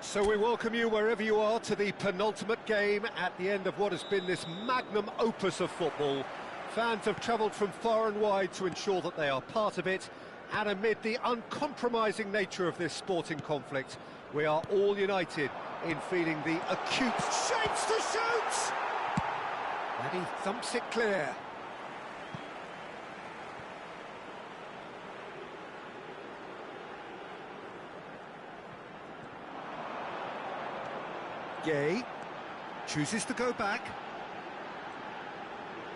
So we welcome you wherever you are to the penultimate game at the end of what has been this magnum opus of football. Fans have travelled from far and wide to ensure that they are part of it, and amid the uncompromising nature of this sporting conflict, we are all united in feeling the acute shapes to shoot! And he thumps it clear. Gay chooses to go back,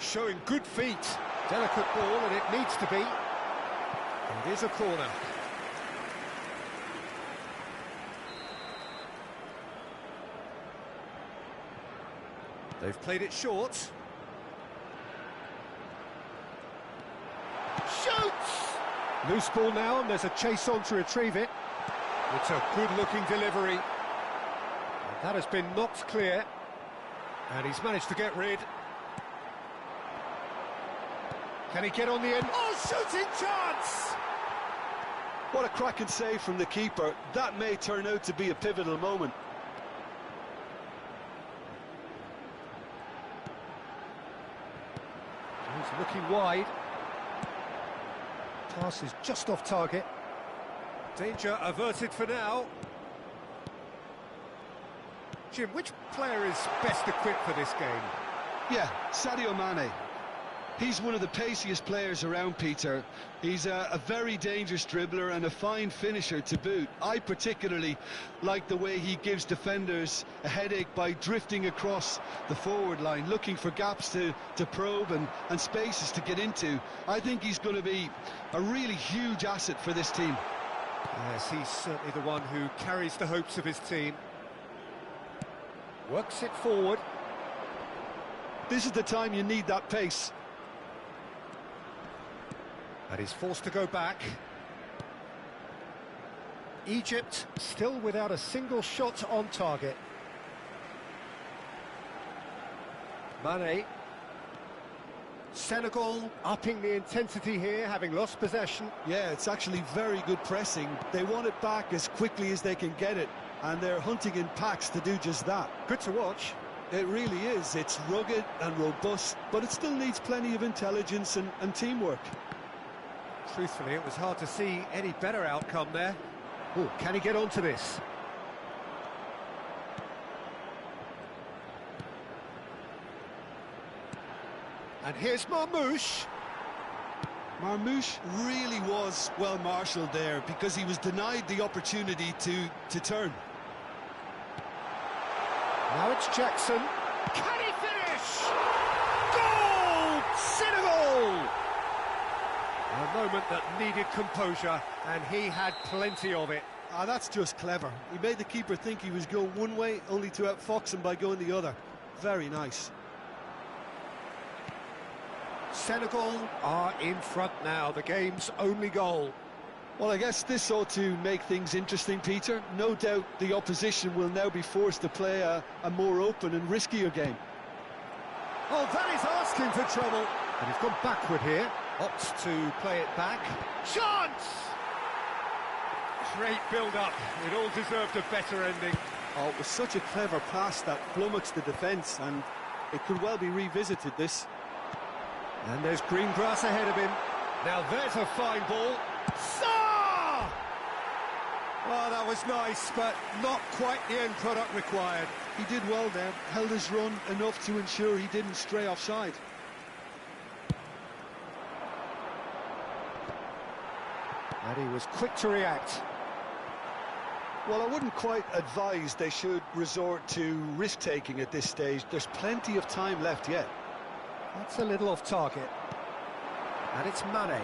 showing good feet. Delicate ball, and it needs to be. It is a corner. They've played it short. Shoots! Loose ball now, and there's a chase on to retrieve it. It's a good-looking delivery. That has been knocked clear, and he's managed to get rid. Can he get on the end? Oh, shooting chance! What a cracking save from the keeper. That may turn out to be a pivotal moment. He's looking wide. Pass is just off target. Danger averted for now. Jim, which player is best equipped for this game? Yeah, Sadio Mane. He's one of the paciest players around, Peter. He's a very dangerous dribbler and a fine finisher to boot. I particularly like the way he gives defenders a headache by drifting across the forward line, looking for gaps to probe and spaces to get into. I think he's going to be a really huge asset for this team. Yes, he's certainly the one who carries the hopes of his team. Works it forward. This is the time you need that pace. And he's forced to go back. Egypt still without a single shot on target. Mane. Senegal upping the intensity here, having lost possession. Yeah, it's actually very good pressing. They want it back as quickly as they can get it, and they're hunting in packs to do just that. Good to watch. It really is. It's rugged and robust, but it still needs plenty of intelligence and teamwork. Truthfully, it was hard to see any better outcome there. Oh, can he get onto this? And here's Marmoush. Marmoush really was well marshalled there because he was denied the opportunity to turn. Now it's Jackson. Can he finish? Goal! Senegal! A moment that needed composure, and he had plenty of it. Ah, that's just clever. He made the keeper think he was going one way, only to outfox him by going the other. Very nice. Senegal are in front now, the game's only goal. Well, I guess this ought to make things interesting, Peter. No doubt the opposition will now be forced to play a more open and riskier game. Oh, that is asking for trouble. And he's gone backward here. Opts to play it back. Chance! Great build-up. It all deserved a better ending. Oh, it was such a clever pass that flummoxed the defence, and it could well be revisited, this. And there's green grass ahead of him. Now there's a fine ball. Saw! Oh, that was nice, but not quite the end product required. He did well there, held his run enough to ensure he didn't stray offside. And he was quick to react. Well, I wouldn't quite advise they should resort to risk-taking at this stage. There's plenty of time left yet. That's a little off target. And it's Mane.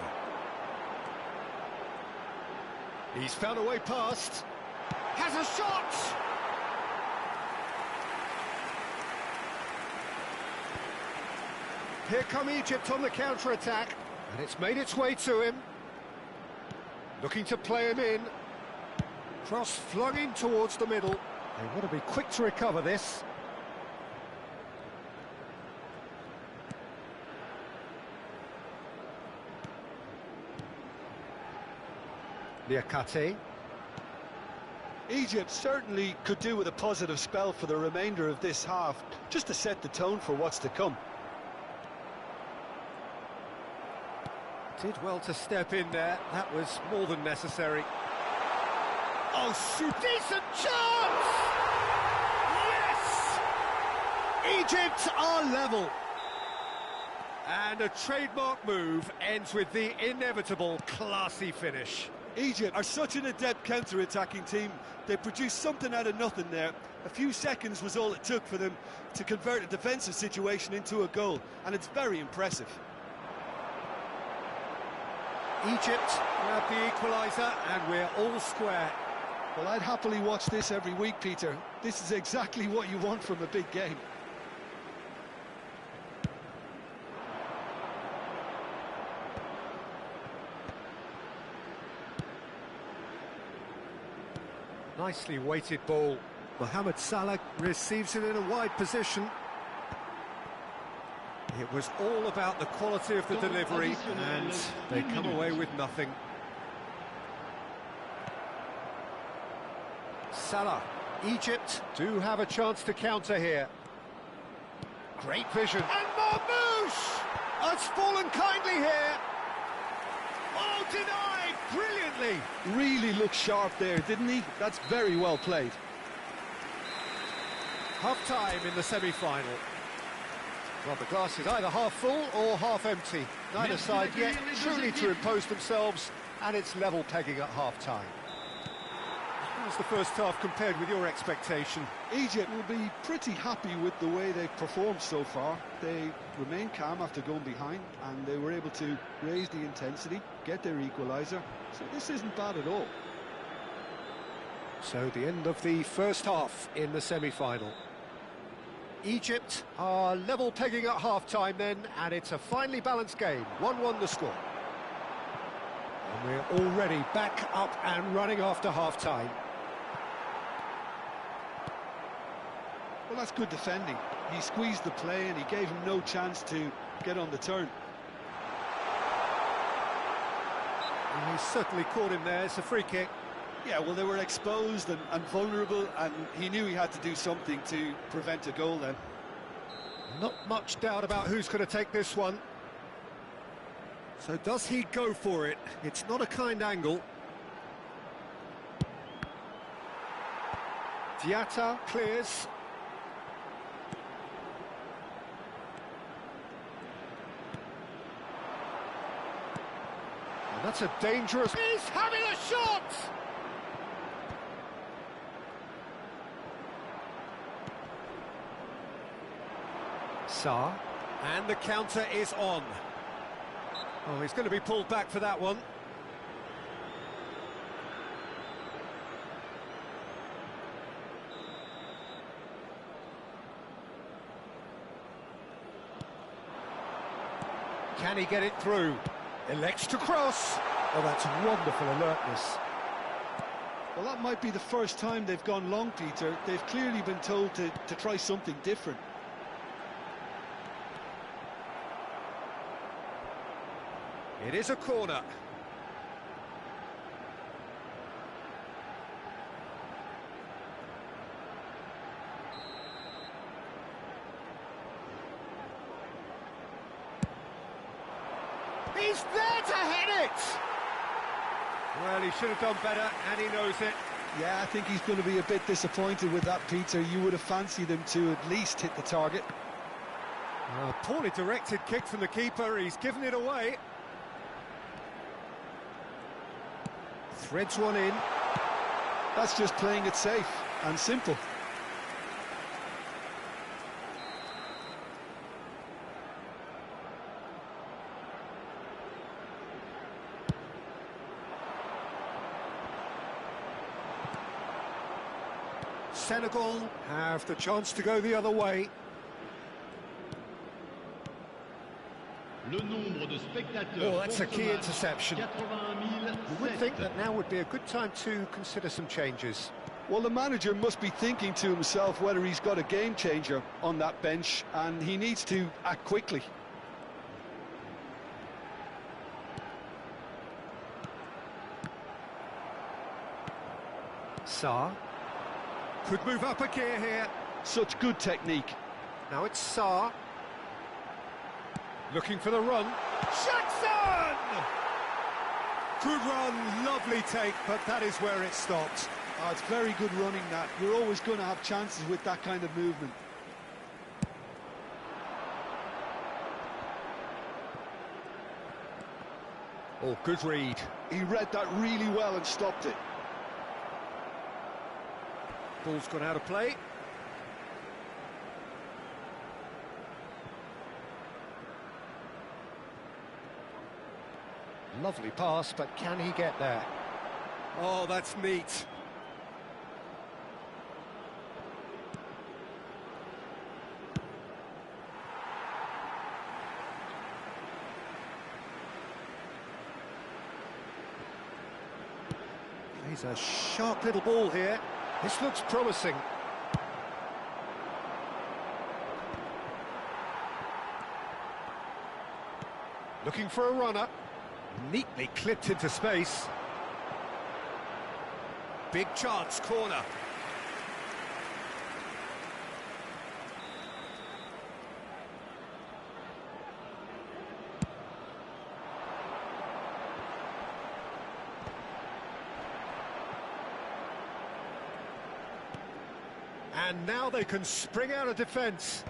He's found a way past. Has a shot! Here come Egypt on the counter-attack. And it's made its way to him. Looking to play him in. Cross flung in towards the middle. They want to be quick to recover this. Liakate. Egypt certainly could do with a positive spell for the remainder of this half, just to set the tone for what's to come. Did well to step in there. That was more than necessary. Oh, shoot! Decent chance! Yes! Egypt are level. And a trademark move ends with the inevitable classy finish. Egypt are such an adept counter-attacking team. They produced something out of nothing there. A few seconds was all it took for them to convert a defensive situation into a goal, and it's very impressive. Egypt grab the equaliser, and we're all square. Well, I'd happily watch this every week, Peter. This is exactly what you want from a big game. Nicely weighted ball. Mohamed Salah receives it in a wide position. It was all about the quality of the delivery, and they come away with nothing. Salah. Egypt do have a chance to counter here. Great vision. And Marmoush has fallen kindly here. Oh, denied brilliantly. Really looked sharp there, didn't he? That's very well played. Half-time in the semi-final. Well, the glass is either half full or half empty. Neither side yet truly to impose themselves, and it's level pegging at half-time. How's the first half compared with your expectation? Egypt will be pretty happy with the way they've performed so far. They remained calm after going behind, and they were able to raise the intensity, get their equaliser. So this isn't bad at all. So the end of the first half in the semi-final. Egypt are level pegging at half-time then, and it's a finely balanced game. 1-1 the score. And we're already back up and running after half-time. Well, that's good defending. He squeezed the play and he gave him no chance to get on the turn. And he's certainly caught him there. It's a free kick. Yeah, well, they were exposed and vulnerable, and he knew he had to do something to prevent a goal then. Not much doubt about who's going to take this one. So does he go for it? It's not a kind angle. Diatta clears. And that's a dangerous... He's having a shot! Sarr, and the counter is on. Oh, he's going to be pulled back for that one. Can he get it through? Elects to cross. Oh, that's wonderful alertness. Well, that might be the first time they've gone long, Peter. They've clearly been told to try something different. It is a corner. He's there to hit it! Well, he should have done better, and he knows it. Yeah, I think he's going to be a bit disappointed with that, Peter. You would have fancied him to at least hit the target. Poorly directed kick from the keeper. He's given it away. Threads one in. That's just playing it safe and simple. Senegal have the chance to go the other way. Oh, that's a key interception. You would think that now would be a good time to consider some changes. Well, the manager must be thinking to himself whether he's got a game changer on that bench, and he needs to act quickly. Sarr. Could move up a gear here. Such good technique. Now it's Sarr. Looking for the run. Jackson! Good run, lovely take, but that is where it stopped. Oh, it's very good running, that. You're always going to have chances with that kind of movement. Oh, good read. He read that really well and stopped it. Ball's gone out of play. Lovely pass, but can he get there? Oh, that's neat. Plays a sharp little ball here. This looks promising. Looking for a runner. Neatly clipped into space. Big chance, corner. And now they can spring out of defence.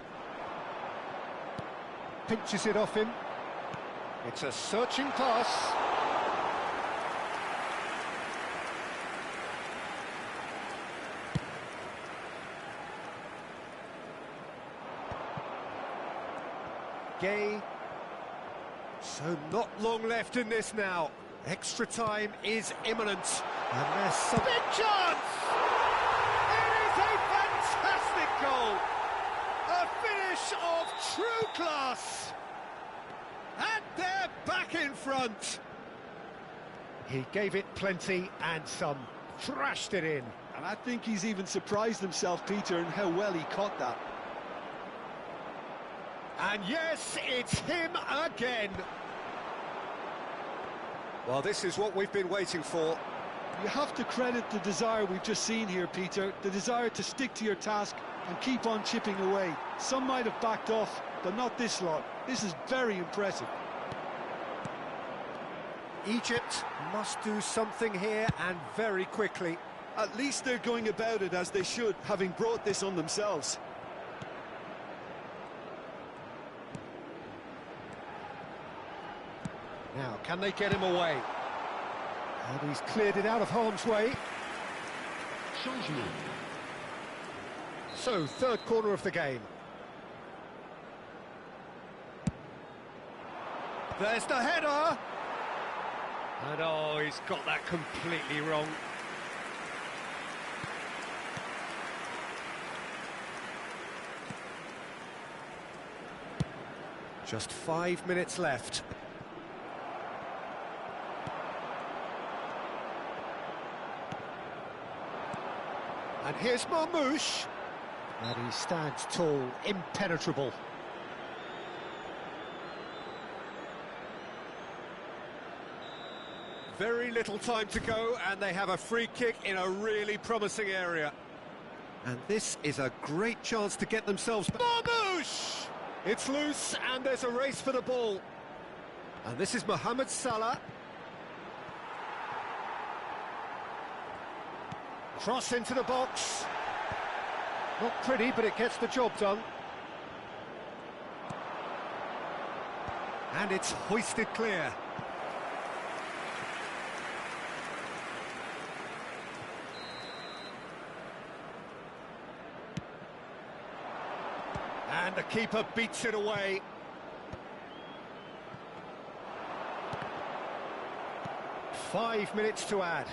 Pinches it off him. It's a searching pass. Gay. So not long left in this now. Extra time is imminent. And there's some big chance! It is a fantastic goal! A finish of true class! And they're back in front. He gave it plenty and some. Thrashed it in. And I think he's even surprised himself, Peter, in how well he caught that. And yes, it's him again. Well, this is what we've been waiting for. You have to credit the desire we've just seen here, Peter. The desire to stick to your task and keep on chipping away. Some might have backed off, but not this lot. This is very impressive. Egypt must do something here, and very quickly. At least they're going about it as they should, having brought this on themselves. Now, can they get him away? And he's cleared it out of harm's way. So, third corner of the game. There's the header! And oh, he's got that completely wrong. Just 5 minutes left. And here's Marmoush. And he stands tall, impenetrable. Very little time to go, and they have a free kick in a really promising area. And this is a great chance to get themselves... Marmoush! It's loose, and there's a race for the ball. And this is Mohamed Salah. Cross into the box. Not pretty, but it gets the job done. And it's hoisted clear. And the keeper beats it away. Five minutes to add.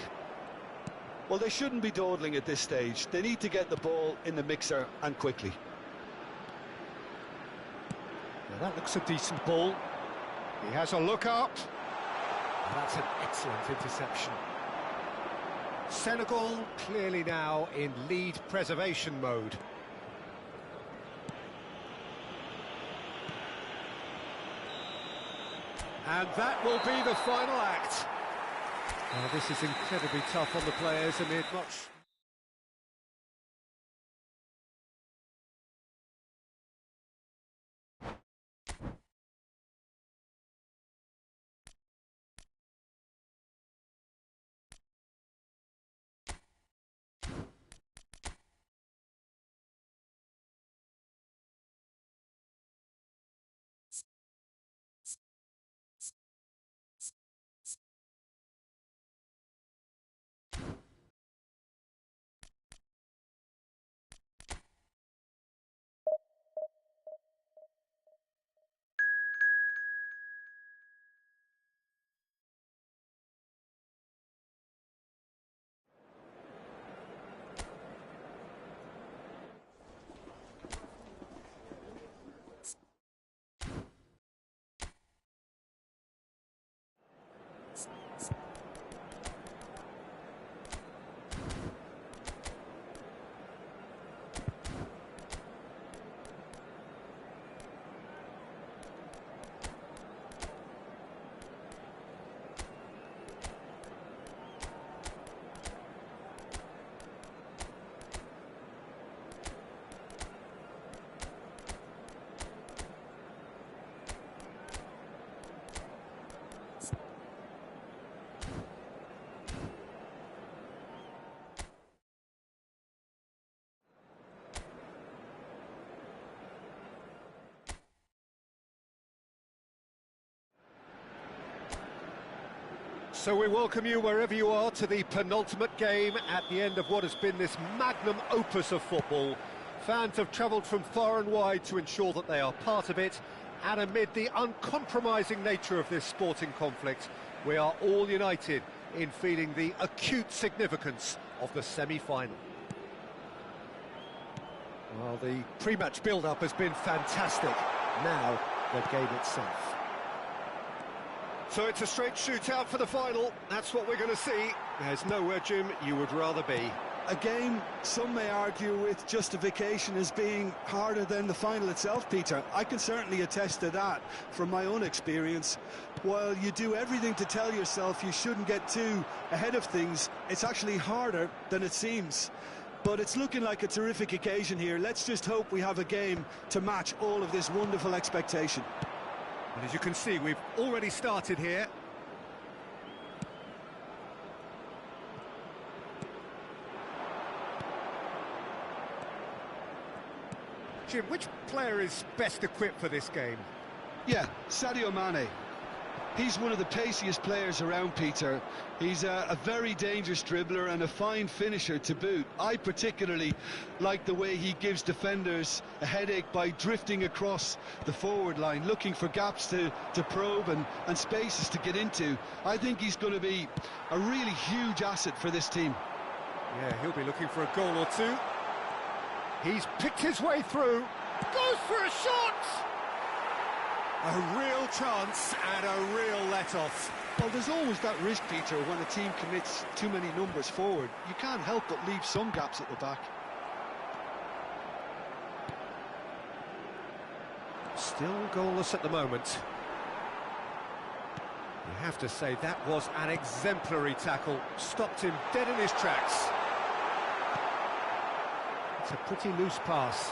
Well, they shouldn't be dawdling at this stage. They need to get the ball in the mixer, and quickly. Now that looks a decent ball. He has a look up. That's an excellent interception. Senegal clearly now in lead preservation mode. And that will be the final act. This is incredibly tough on the players amid much So we welcome you wherever you are to the penultimate game at the end of what has been this magnum opus of football. Fans have travelled from far and wide to ensure that they are part of it, and amid the uncompromising nature of this sporting conflict, we are all united in feeling the acute significance of the semi-final. Well, the pre-match build-up has been fantastic. Now, the game itself. So it's a straight shootout for the final. That's what we're going to see. There's nowhere, Jim, you would rather be. A game some may argue with justification as being harder than the final itself, Peter. I can certainly attest to that from my own experience. While you do everything to tell yourself you shouldn't get too ahead of things, it's actually harder than it seems. But it's looking like a terrific occasion here. Let's just hope we have a game to match all of this wonderful expectation. And as you can see, we've already started here. Jim, which player is best equipped for this game? Yeah, Sadio Mane. He's one of the paciest players around, Peter. He's a very dangerous dribbler and a fine finisher to boot. I particularly like the way he gives defenders a headache by drifting across the forward line, looking for gaps to probe and spaces to get into. I think he's going to be a really huge asset for this team. Yeah, he'll be looking for a goal or two. He's picked his way through. Goes for a shot! A real chance and a real let-off. Well, there's always that risk, Peter, when a team commits too many numbers forward. You can't help but leave some gaps at the back. Still goalless at the moment. You have to say that was an exemplary tackle. Stopped him dead in his tracks. It's a pretty loose pass.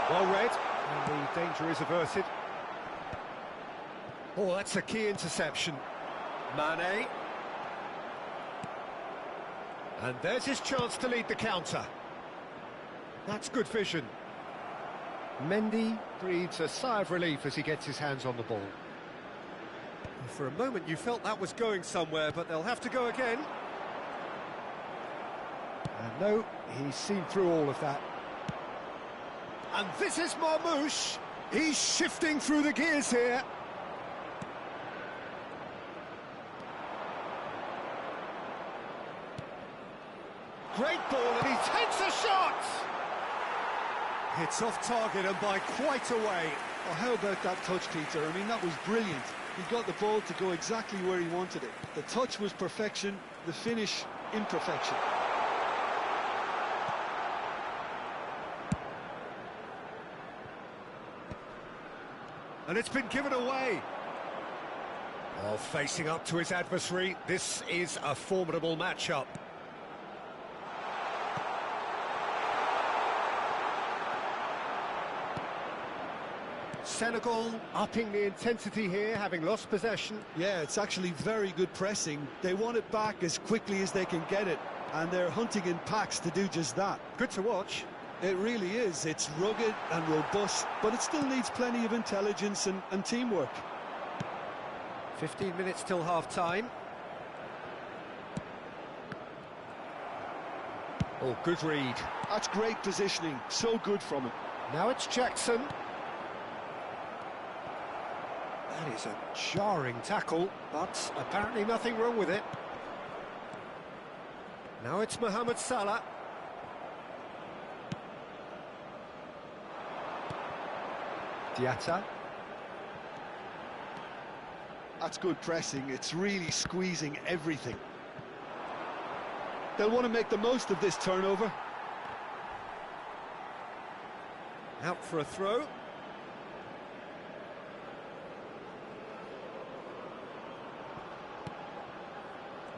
Well read, and the danger is averted. Oh, that's a key interception. Mane. And there's his chance to lead the counter. That's good vision. Mendy breathes a sigh of relief as he gets his hands on the ball. For a moment you felt that was going somewhere, but they'll have to go again. And no, he's seen through all of that. And this is Marmoush. He's shifting through the gears here. Great ball, and he takes a shot! It's off target and by quite a way. Well, how about that touch, Peter? I mean, that was brilliant. He got the ball to go exactly where he wanted it. The touch was perfection, the finish imperfection. And it's been given away. Well, facing up to his adversary, this is a formidable matchup. Senegal upping the intensity here, having lost possession. Yeah, it's actually very good pressing. They want it back as quickly as they can get it, and they're hunting in packs to do just that. Good to watch. It really is. It's rugged and robust, but it still needs plenty of intelligence and teamwork. 15 minutes till half-time. Oh, good read. That's great positioning. So good from him. Now it's Jackson. That is a jarring tackle, but apparently nothing wrong with it. Now it's Mohamed Salah. Diatta. That's good pressing. It's really squeezing everything. They'll want to make the most of this turnover. Out for a throw.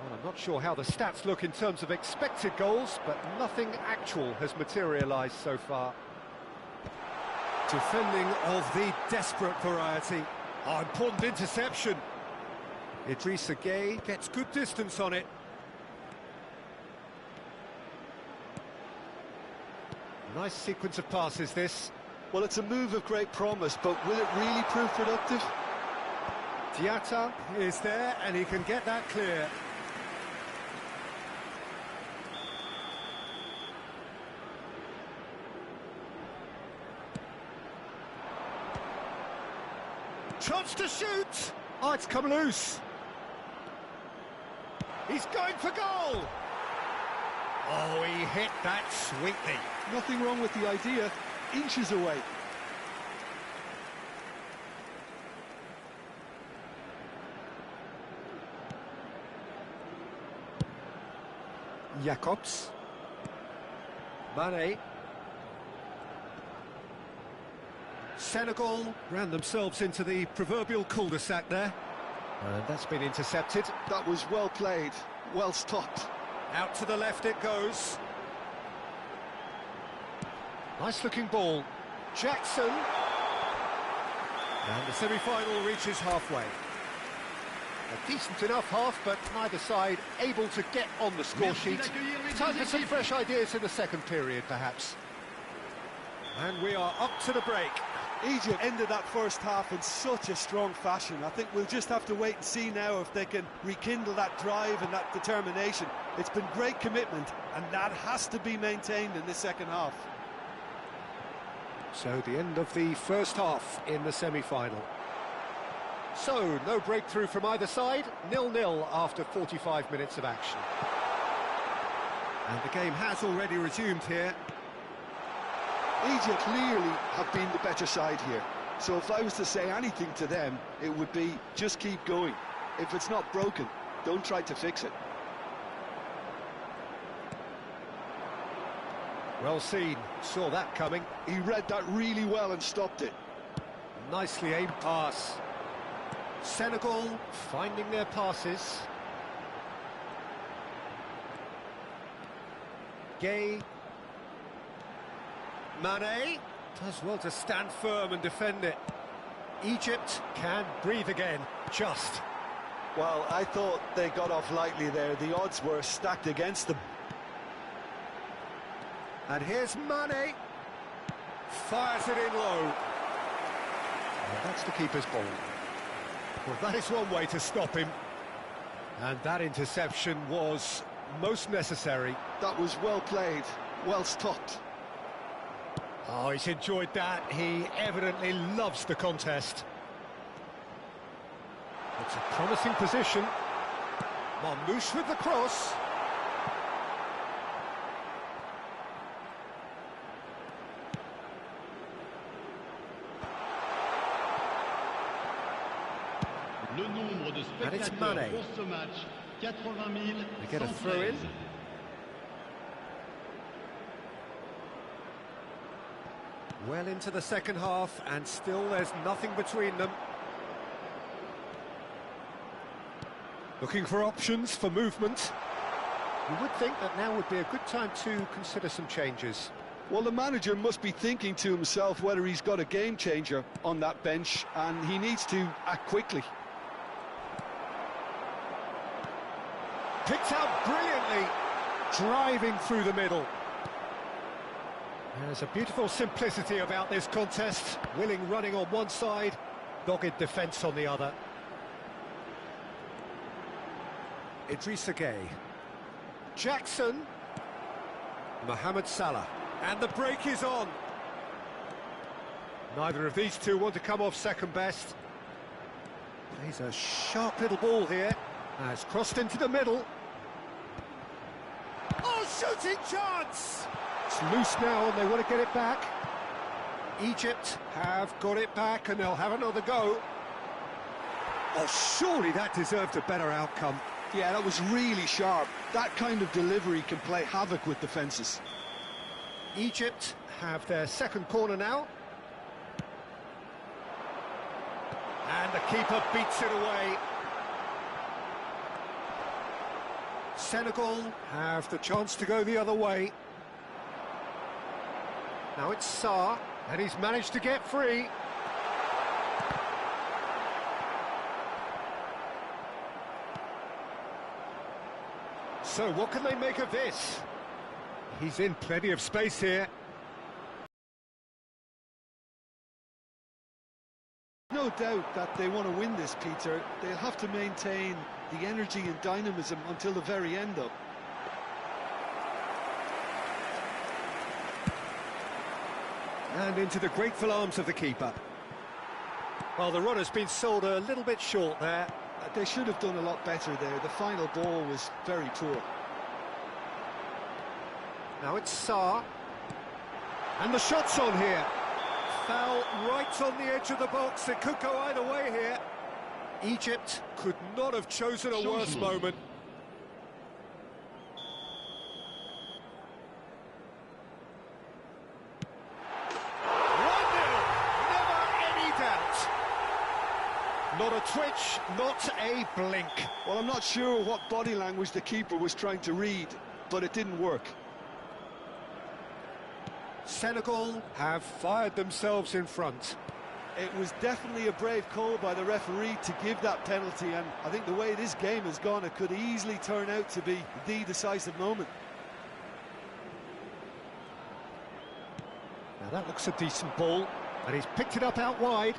Well, I'm not sure how the stats look in terms of expected goals, but nothing actual has materialised so far. Defending of the desperate variety. Oh, important interception. Idrissa Gueye gets good distance on it. Nice sequence of passes, this. Well, it's a move of great promise, but will it really prove productive? Diatta is there, and he can get that clear. Chance to shoot! Oh, it's come loose. He's going for goal! Oh, he hit that sweetly. Nothing wrong with the idea, inches away. Jacobs. Mane. Senegal ran themselves into the proverbial cul-de-sac there. And that's been intercepted. That was well played, well stopped. Out to the left it goes. Nice looking ball. Jackson. And the semi-final reaches halfway. A decent enough half, but neither side able to get on the score sheet. Time for some fresh ideas in the second period, perhaps. And we are up to the break. Egypt ended that first half in such a strong fashion. I think we'll just have to wait and see now if they can rekindle that drive and that determination. It's been great commitment, and that has to be maintained in the second half. So the end of the first half in the semi-final. So, no breakthrough from either side, 0-0 after 45 minutes of action. And the game has already resumed here. Egypt clearly have been the better side here. So if I was to say anything to them, it would be just keep going. If it's not broken, don't try to fix it. Well seen, saw that coming. He read that really well and stopped it. Nicely aimed pass. Senegal finding their passes. Gay. Mane does well to stand firm and defend it. Egypt can breathe again, just. Well, I thought they got off lightly there. The odds were stacked against them. And here's Mane. Fires it in low. And that's the keeper's ball. Well, that is one way to stop him. And that interception was most necessary. That was well played, well stopped. Oh, he's enjoyed that. He evidently loves the contest. It's a promising position. Marmouche with the cross. And it's Mane. They get a throw in. Well into the second half, and still there's nothing between them. Looking for options for movement. You would think that now would be a good time to consider some changes. Well, the manager must be thinking to himself whether he's got a game changer on that bench, and he needs to act quickly. Picked out brilliantly, driving through the middle. There's a beautiful simplicity about this contest. Willing running on one side, dogged defence on the other. Idrissa Gueye. Jackson. Mohamed Salah. And the break is on. Neither of these two want to come off second best. Plays a sharp little ball here. Has crossed into the middle. Oh, shooting chance! It's loose now and they want to get it back. Egypt have got it back and they'll have another go. Oh, surely that deserved a better outcome. Yeah, that was really sharp. That kind of delivery can play havoc with defences. Egypt have their second corner now. And the keeper beats it away. Senegal have the chance to go the other way. Now it's Sarr, and he's managed to get free. So what can they make of this? He's in plenty of space here. No doubt that they want to win this, Peter. They'll have to maintain the energy and dynamism until the very end, though. And into the grateful arms of the keeper. Well, the run has been sold a little bit short there. They should have done a lot better there. The final ball was very poor. Now it's Sarr. And the shot's on here. Foul right on the edge of the box. It could go either way here. Egypt could not have chosen a worse moment. Not a twitch, not a blink. Well, I'm not sure what body language the keeper was trying to read, but it didn't work. Senegal have fired themselves in front. It was definitely a brave call by the referee to give that penalty, and I think the way this game has gone, it could easily turn out to be the decisive moment. Now that looks a decent ball, and he's picked it up out wide.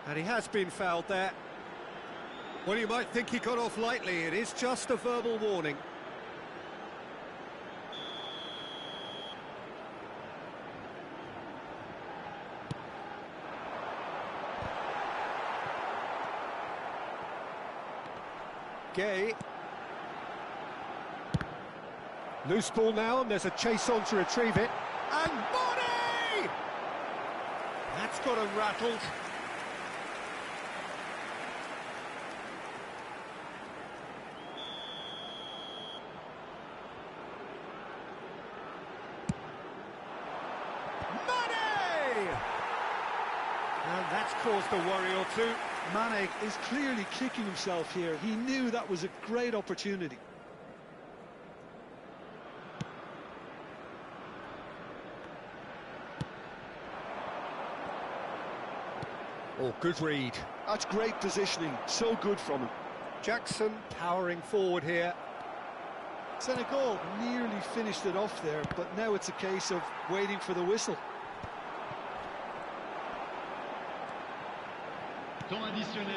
And he has been fouled there. Well, you might think he got off lightly. It is just a verbal warning. Gay. Loose ball now, and there's a chase on to retrieve it. And body! That's got him rattled. And that's caused a worry or two. Mane is clearly kicking himself here. He knew that was a great opportunity. Oh, good read. That's great positioning. So good from him. Jackson powering forward here. Senegal nearly finished it off there, but now it's a case of waiting for the whistle.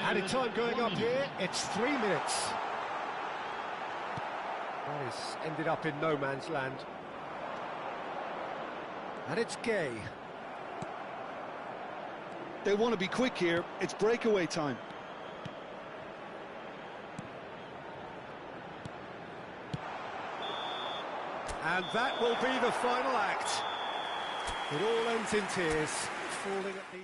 Added time going up here, it's 3 minutes. That is ended up in no man's land. And it's Gay. They want to be quick here, it's breakaway time. And that will be the final act. It all ends in tears, falling at the...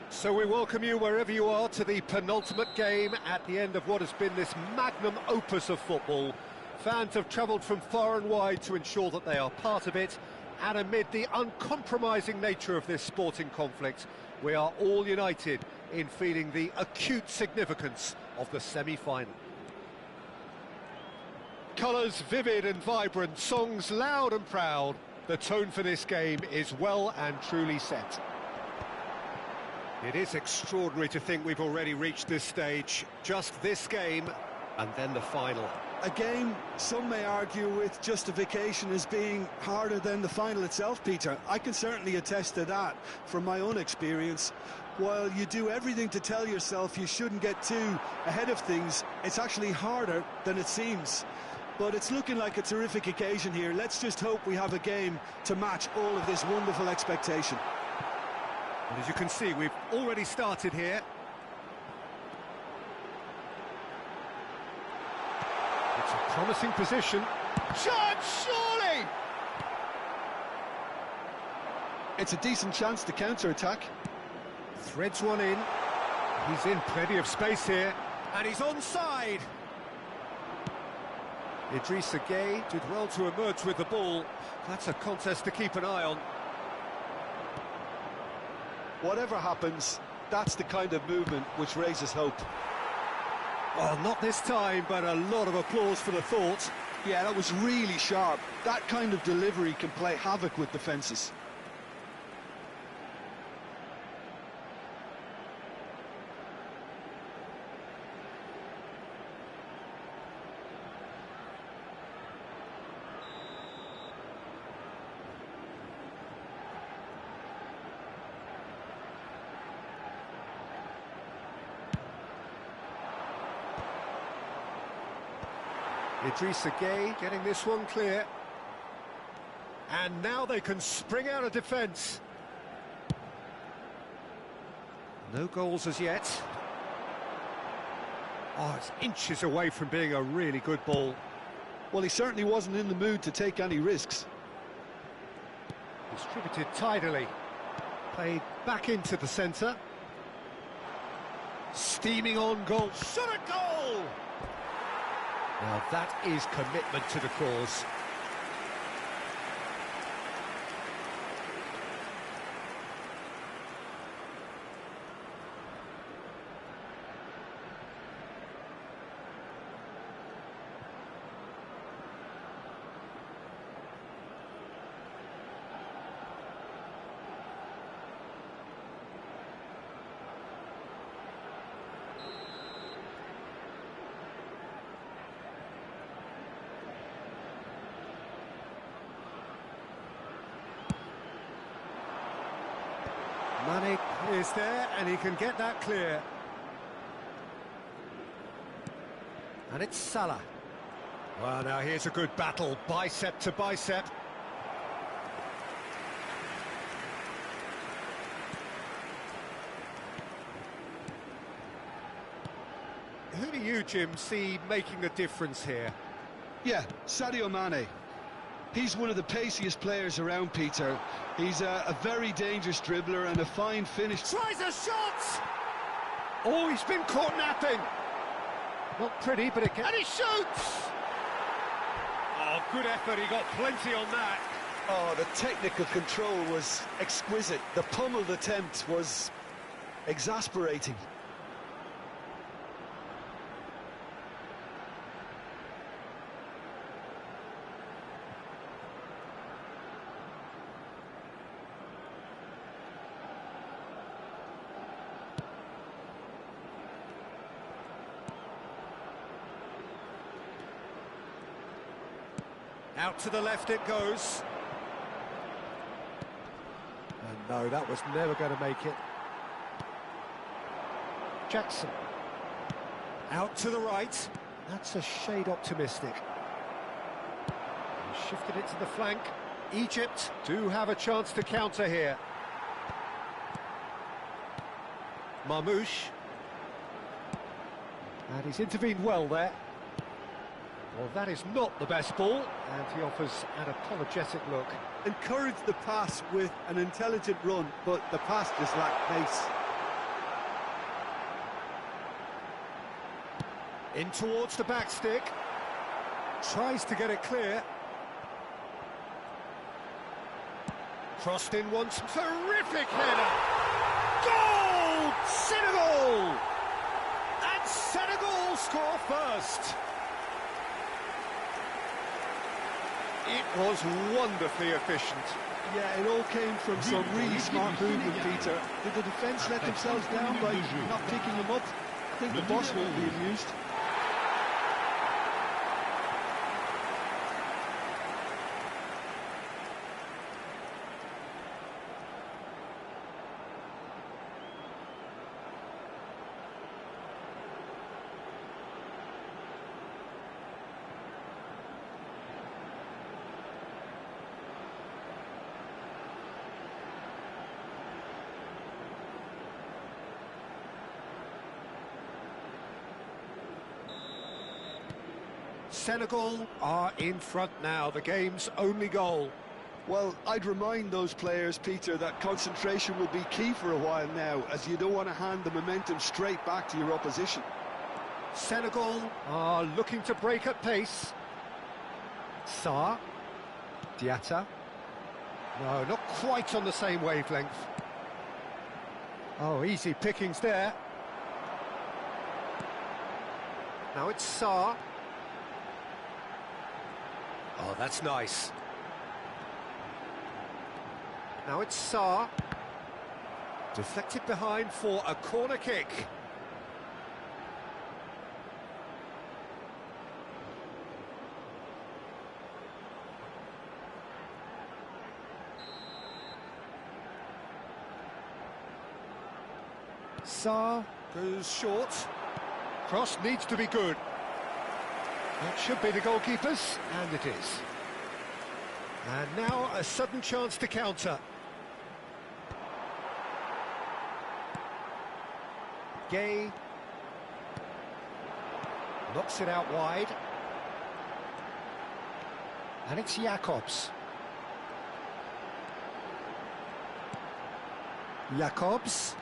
So we welcome you wherever you are to the penultimate game at the end of what has been this magnum opus of football. Fans have travelled from far and wide to ensure that they are part of it, and amid the uncompromising nature of this sporting conflict, we are all united in feeling the acute significance of the semi-final. Colours vivid and vibrant, songs loud and proud. The tone for this game is well and truly set. It is extraordinary to think we've already reached this stage. Just this game, and then the final. A game some may argue with justification as being harder than the final itself, Peter. I can certainly attest to that from my own experience. While you do everything to tell yourself you shouldn't get too ahead of things, it's actually harder than it seems. but it's looking like a terrific occasion here. Let's just hope we have a game to match all of this wonderful expectation. And as you can see, we've already started here. It's a promising position. Chance, surely! It's a decent chance to counter-attack. Threads one in. He's in plenty of space here. And he's onside. Idrissa Gueye did well to emerge with the ball. That's a contest to keep an eye on. Whatever happens, that's the kind of movement which raises hope. Well, not this time, but a lot of applause for the thought. Yeah, that was really sharp. That kind of delivery can play havoc with defences. Idrissa Gueye getting this one clear. And now they can spring out of defence. No goals as yet. Oh, it's inches away from being a really good ball. Well, he certainly wasn't in the mood to take any risks. Distributed tidily. Played back into the centre. Steaming on goal. Shot a goal! Now that is commitment to the cause. Mane is there, and he can get that clear. And it's Salah. Well, now here's a good battle, bicep to bicep. Who do you, Jim, see making a difference here? Yeah, Sadio Mane. He's one of the paciest players around, Peter. He's a very dangerous dribbler and a fine finish. Tries a shot! Oh, he's been caught napping. Not pretty, but it can... And he shoots! Oh, good effort, he got plenty on that. Oh, the technical control was exquisite. The pummeled attempt was exasperating. Out to the left it goes. And no, that was never going to make it. Jackson. Out to the right. That's a shade optimistic. He shifted it to the flank. Egypt do have a chance to counter here. Marmouche. And he's intervened well there. Well, that is not the best ball, and he offers an apologetic look. Encouraged the pass with an intelligent run, but the pass just lacked pace. In towards the back stick. Tries to get it clear. Crossed in once. Terrific header! Goal! Senegal! And Senegal score first. It was wonderfully efficient. Yeah, it all came from some really smart movement, Peter. Did the defence let themselves down by not picking him up? I think the boss won't be amused. Senegal are in front now, the game's only goal. Well, I'd remind those players, Peter, that concentration will be key for a while now, as you don't want to hand the momentum straight back to your opposition. Senegal are looking to break at pace. Sarr. Diatta. No, not quite on the same wavelength. Oh, easy pickings there. Now it's Sarr. Oh, that's nice. Now it's Sarr. Deflected behind for a corner kick. Sarr goes short. Cross needs to be good. That should be the goalkeeper's, and it is. And now a sudden chance to counter. Gay knocks it out wide. And it's Jacobs. Jacobs.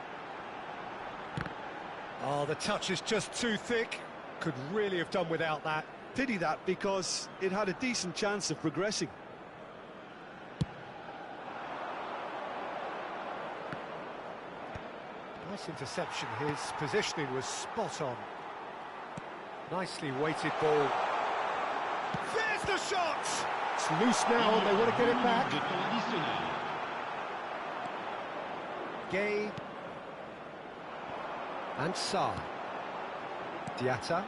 Oh, the touch is just too thick. Could really have done without that. Pity that, because it had a decent chance of progressing. Nice interception. His positioning was spot on. Nicely weighted ball. There's the shot! It's loose now and they want to get it back. Gay. And Sarr. Diatta.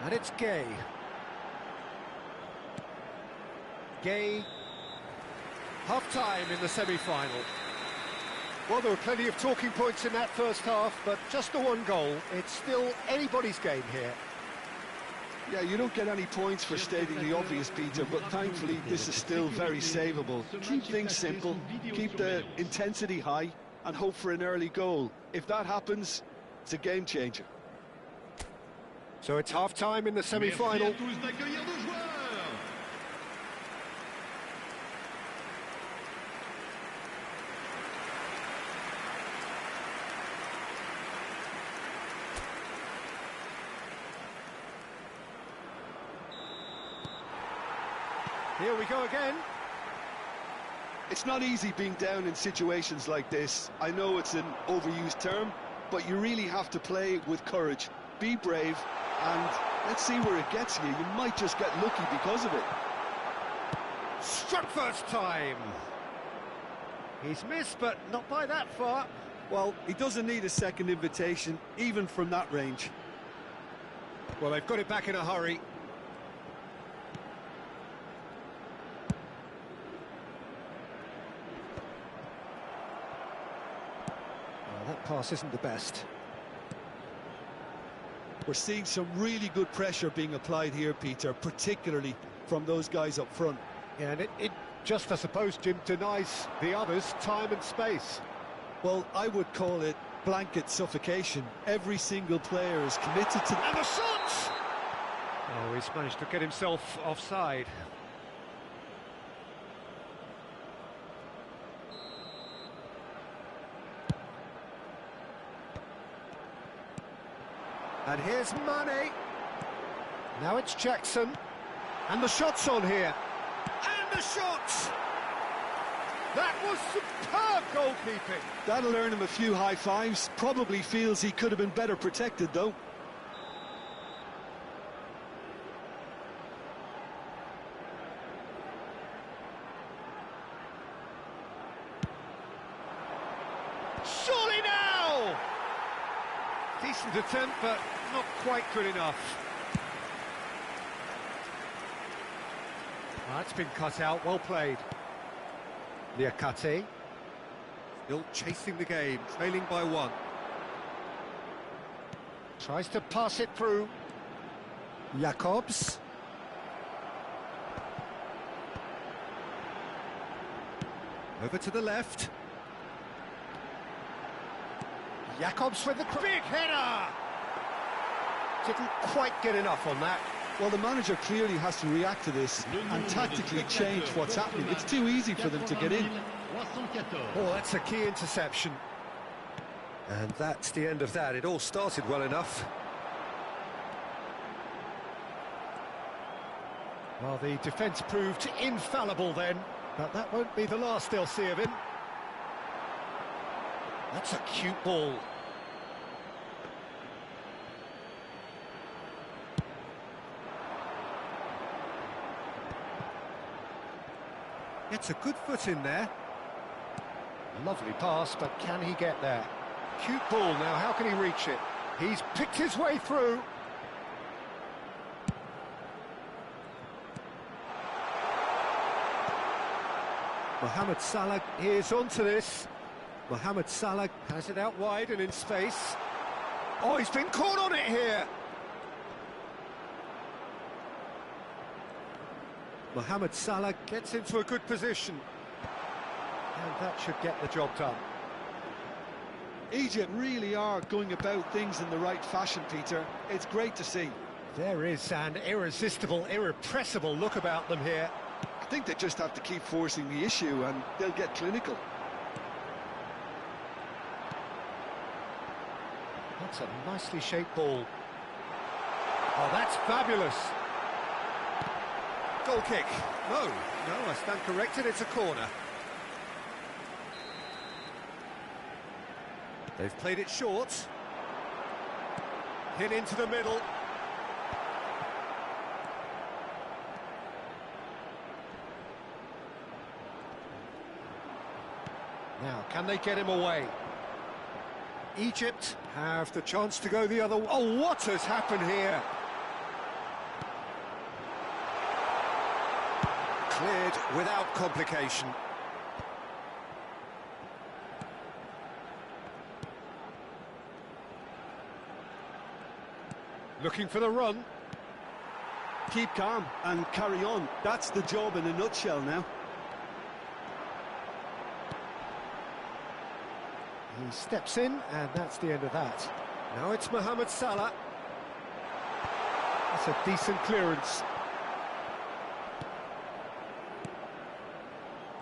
And it's Gay. Gay. Half-time in the semi-final. Well, there were plenty of talking points in that first half, but just the one goal. It's still anybody's game here. Yeah, you don't get any points for stating the obvious, Peter, but thankfully this is still very savable. Keep things simple, keep the intensity high, and hope for an early goal. If that happens, it's a game changer. So it's half-time in the semi-final. Here we go again. It's not easy being down in situations like this. I know it's an overused term, but you really have to play with courage. Be brave, and let's see where it gets you. You might just get lucky because of it. Struck first time. He's missed, but not by that far. Well, he doesn't need a second invitation, even from that range. Well, they've got it back in a hurry. That pass isn't the best. We're seeing some really good pressure being applied here, Peter, particularly from those guys up front. Yeah, and it just, I suppose, Jim, denies the others time and space. Well, I would call it blanket suffocation. Every single player is committed to... And the shot! Oh, he's managed to get himself offside. And here's Mane. Now it's Jackson. And the shot's on here. And the shot! That was superb goalkeeping. That'll earn him a few high fives. Probably feels he could have been better protected, though. Surely now! Decent attempt, but not quite good enough. That's been cut out, well played. Liakate. Still chasing the game, trailing by one. Tries to pass it through. Jacobs. Over to the left. Jacobs with the big header! Didn't quite get enough on that. Well, the manager clearly has to react to this and tactically change what's happening. It's too easy for them to get in. Oh, that's a key interception. And that's the end of that. It all started well enough. Well, the defence proved infallible then, but that won't be the last they'll see of him. That's a cute ball. Gets a good foot in there. Lovely pass, but can he get there? Cute ball now, how can he reach it? He's picked his way through. Mohamed Salah is onto this. Mohamed Salah has it out wide and in space. Oh, he's been caught on it here. Mohamed Salah gets into a good position. And that should get the job done. Egypt really are going about things in the right fashion, Peter. It's great to see. There is an irresistible, irrepressible look about them here. I think they just have to keep forcing the issue and they'll get clinical. That's a nicely shaped ball. Oh, that's fabulous. Goal kick. No, I stand corrected, it's a corner. They've played it short. Hit into the middle. Now, can they get him away? Egypt have the chance to go the other way. Oh, what has happened here? Cleared without complication. Looking for the run. Keep calm and carry on. That's the job in a nutshell now. He steps in, and that's the end of that. Now it's Mohamed Salah. That's a decent clearance.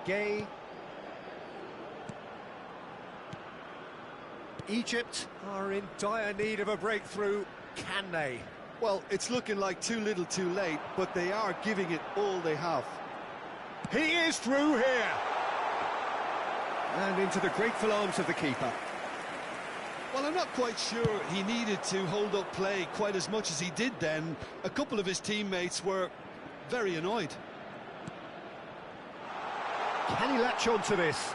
Gay. Egypt are in dire need of a breakthrough. Can they? Well, it's looking like too little too late, but they are giving it all they have. He is through here. And into the grateful arms of the keeper. Well, I'm not quite sure he needed to hold up play quite as much as he did then. A couple of his teammates were very annoyed. Can he latch on to this?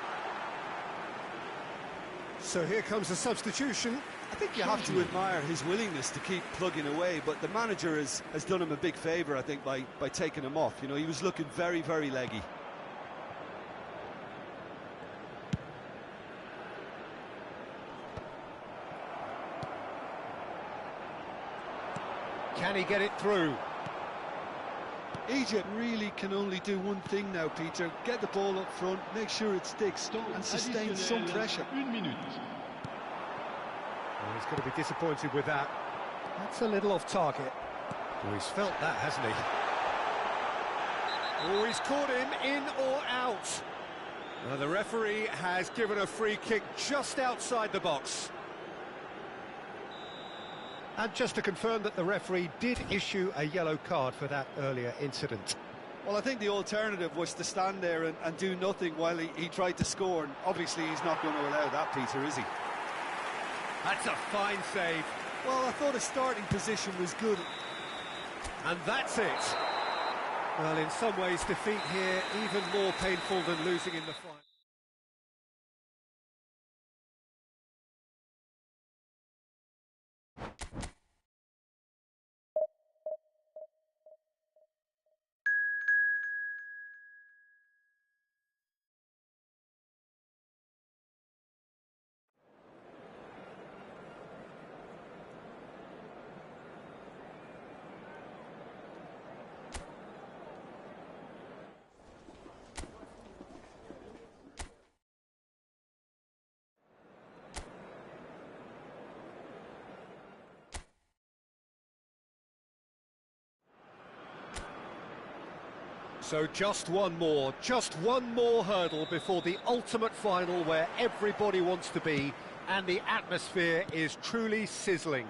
So here comes a substitution. I think you have to admire his willingness to keep plugging away, but the manager has done him a big favour, I think, by taking him off. You know, he was looking very, very leggy. Can he get it through? Egypt really can only do one thing now, Peter. Get the ball up front, make sure it sticks, and sustain some pressure. Well, he's going to be disappointed with that. That's a little off target. Oh, he's felt that, hasn't he? Oh, he's caught him in or out. Now, the referee has given a free kick just outside the box. And just to confirm that the referee did issue a yellow card for that earlier incident. Well, I think the alternative was to stand there and do nothing while he tried to score, and obviously he's not going to allow that, Peter, is he? That's a fine save. Well, I thought his starting position was good. And that's it. Well, in some ways, defeat here even more painful than losing in the final. So just one more hurdle before the ultimate final where everybody wants to be, and the atmosphere is truly sizzling.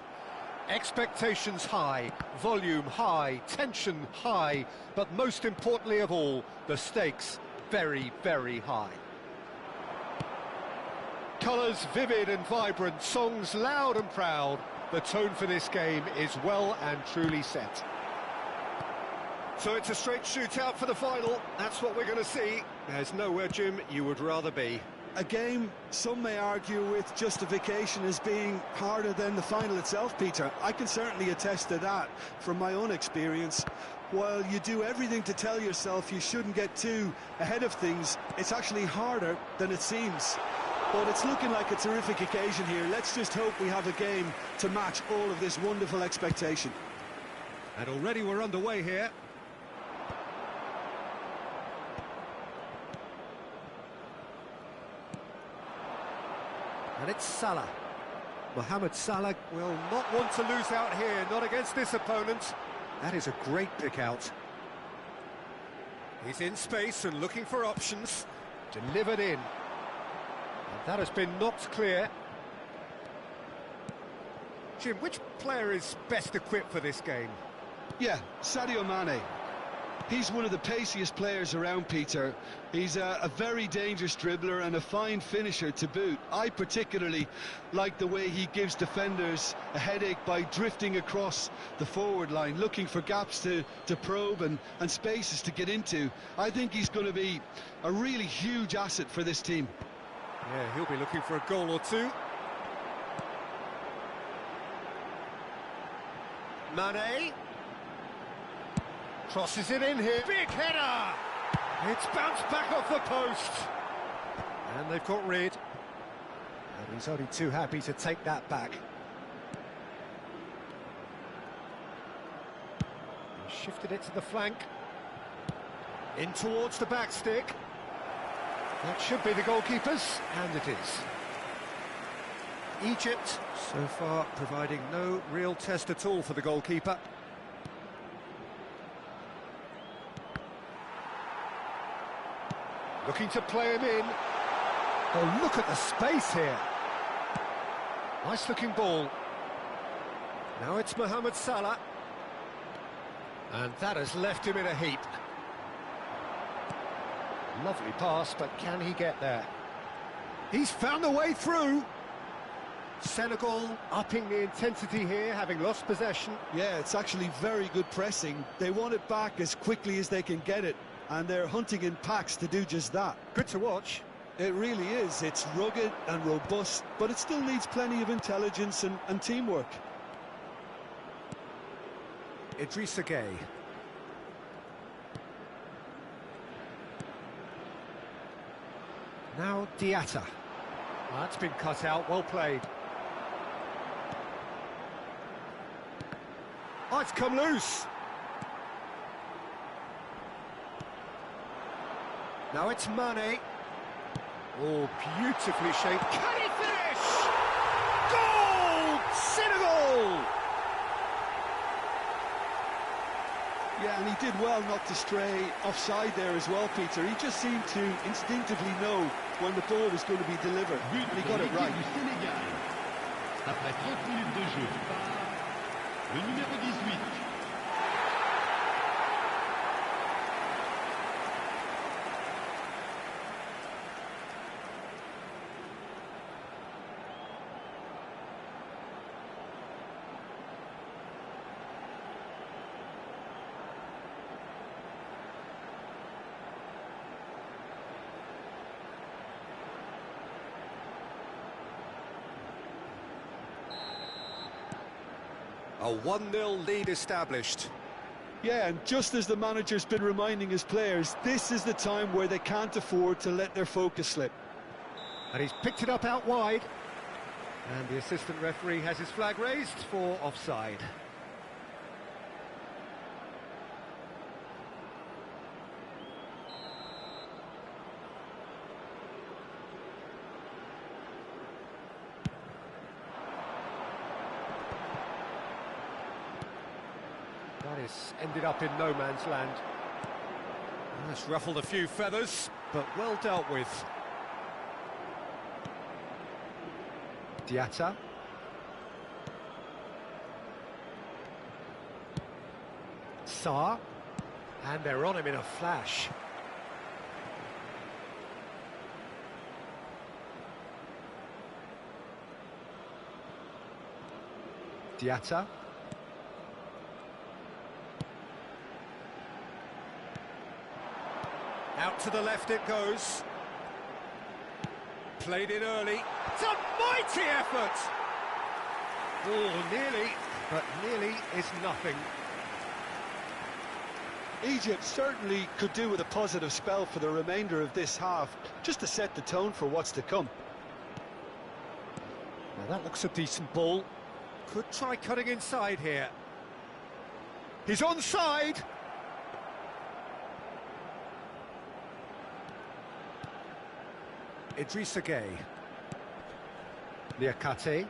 Expectations high, volume high, tension high, but most importantly of all, the stakes very, very high. Colours vivid and vibrant, songs loud and proud. The tone for this game is well and truly set. So it's a straight shootout for the final. That's what we're going to see. There's nowhere, Jim, you would rather be. A game some may argue with justification as being harder than the final itself, Peter. I can certainly attest to that from my own experience. While you do everything to tell yourself you shouldn't get too ahead of things, it's actually harder than it seems. But it's looking like a terrific occasion here. Let's just hope we have a game to match all of this wonderful expectation. And already we're underway here. And it's Salah. Mohamed Salah will not want to lose out here, not against this opponent. That is a great pick out. He's in space and looking for options. Delivered in. And that has been knocked clear. Jim, which player is best equipped for this game? Yeah, Sadio Mane. He's one of the paciest players around, Peter. He's a very dangerous dribbler and a fine finisher to boot. I particularly like the way he gives defenders a headache by drifting across the forward line, looking for gaps to probe and spaces to get into. I think he's going to be a really huge asset for this team. Yeah, he'll be looking for a goal or two. Mane. Crosses it in here. Big header! It's bounced back off the post. And they've got rid. And he's only too happy to take that back. He shifted it to the flank. In towards the back stick. That should be the goalkeeper's, and it is. Egypt, so far, providing no real test at all for the goalkeeper. Looking to play him in. Oh, look at the space here. Nice looking ball. Now it's Mohamed Salah. And that has left him in a heap. Lovely pass, but can he get there? He's found a way through. Senegal upping the intensity here, having lost possession. Yeah, it's actually very good pressing. They want it back as quickly as they can get it, and they're hunting in packs to do just that. Good to watch. It really is. It's rugged and robust, but it still needs plenty of intelligence and teamwork. Idrissa Gueye. Now Diatta. Well, that's been cut out, well played. Oh, it's come loose. Now it's Mane. Oh, beautifully shaped. Can he finish? Goal! Senegal! Yeah, and he did well not to stray offside there as well, Peter. He just seemed to instinctively know when the ball was going to be delivered, and he got it right. Après 30 minutes de jeu par le numéro 18. A 1-0 lead established. Yeah, and just as the manager's been reminding his players, this is the time where they can't afford to let their focus slip. And he's picked it up out wide. And the assistant referee has his flag raised for offside. That is ended up in no man's land. That's ruffled a few feathers, but well dealt with. Diatta. Sarr. And they're on him in a flash. Diatta. Out to the left it goes. Played in early. It's a mighty effort! Oh, nearly, but nearly is nothing. Egypt certainly could do with a positive spell for the remainder of this half, just to set the tone for what's to come. Now that looks a decent ball. Could try cutting inside here. He's onside! Idrissa Gueye. Niakate.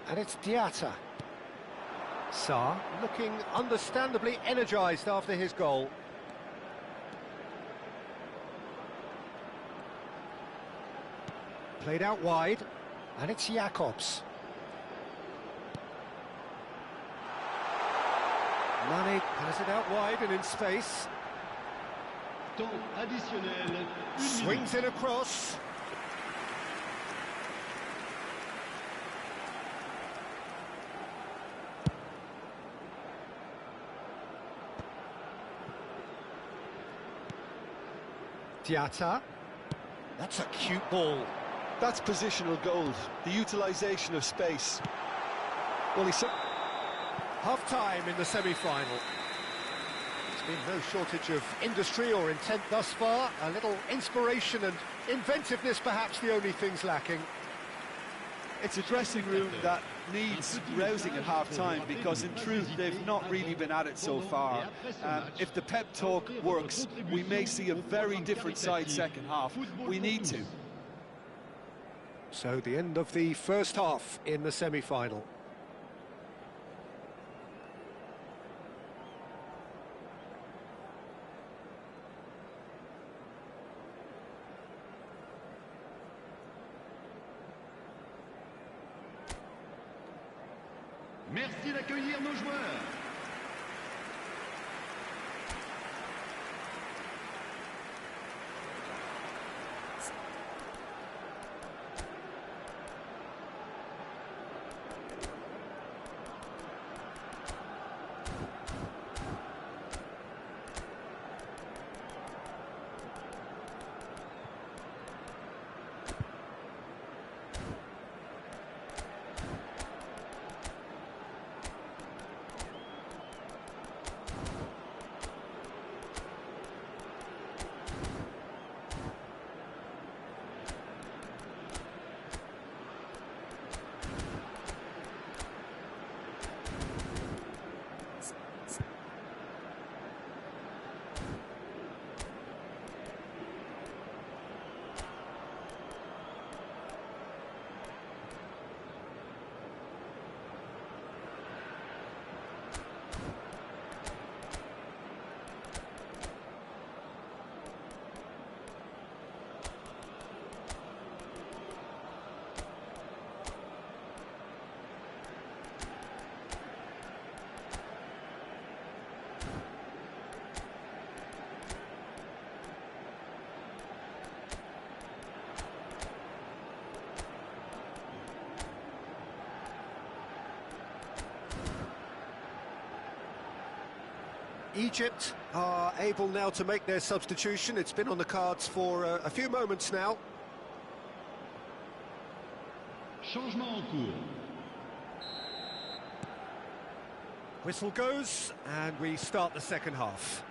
And it's Diatta. Sarr looking understandably energised after his goal. Played out wide, and it's Jacobs. Mane has it out wide and in space. Temps additionnel. Swings it across. Diatta. That's a cute ball. That's positional gold, the utilisation of space. Well, he's... Half-time in the semi-final. There's been no shortage of industry or intent thus far. A little inspiration and inventiveness, perhaps the only things lacking. It's a dressing room that needs rousing at half-time, because in truth they've not really been at it so far. If the pep talk works, we may see a very different side second half. We need to. So the end of the first half in the semi-final. Merci d'accueillir nos joueurs. Egypt are able now to make their substitution. It's been on the cards for a few moments now. Changement en cours. Whistle goes, and we start the second half.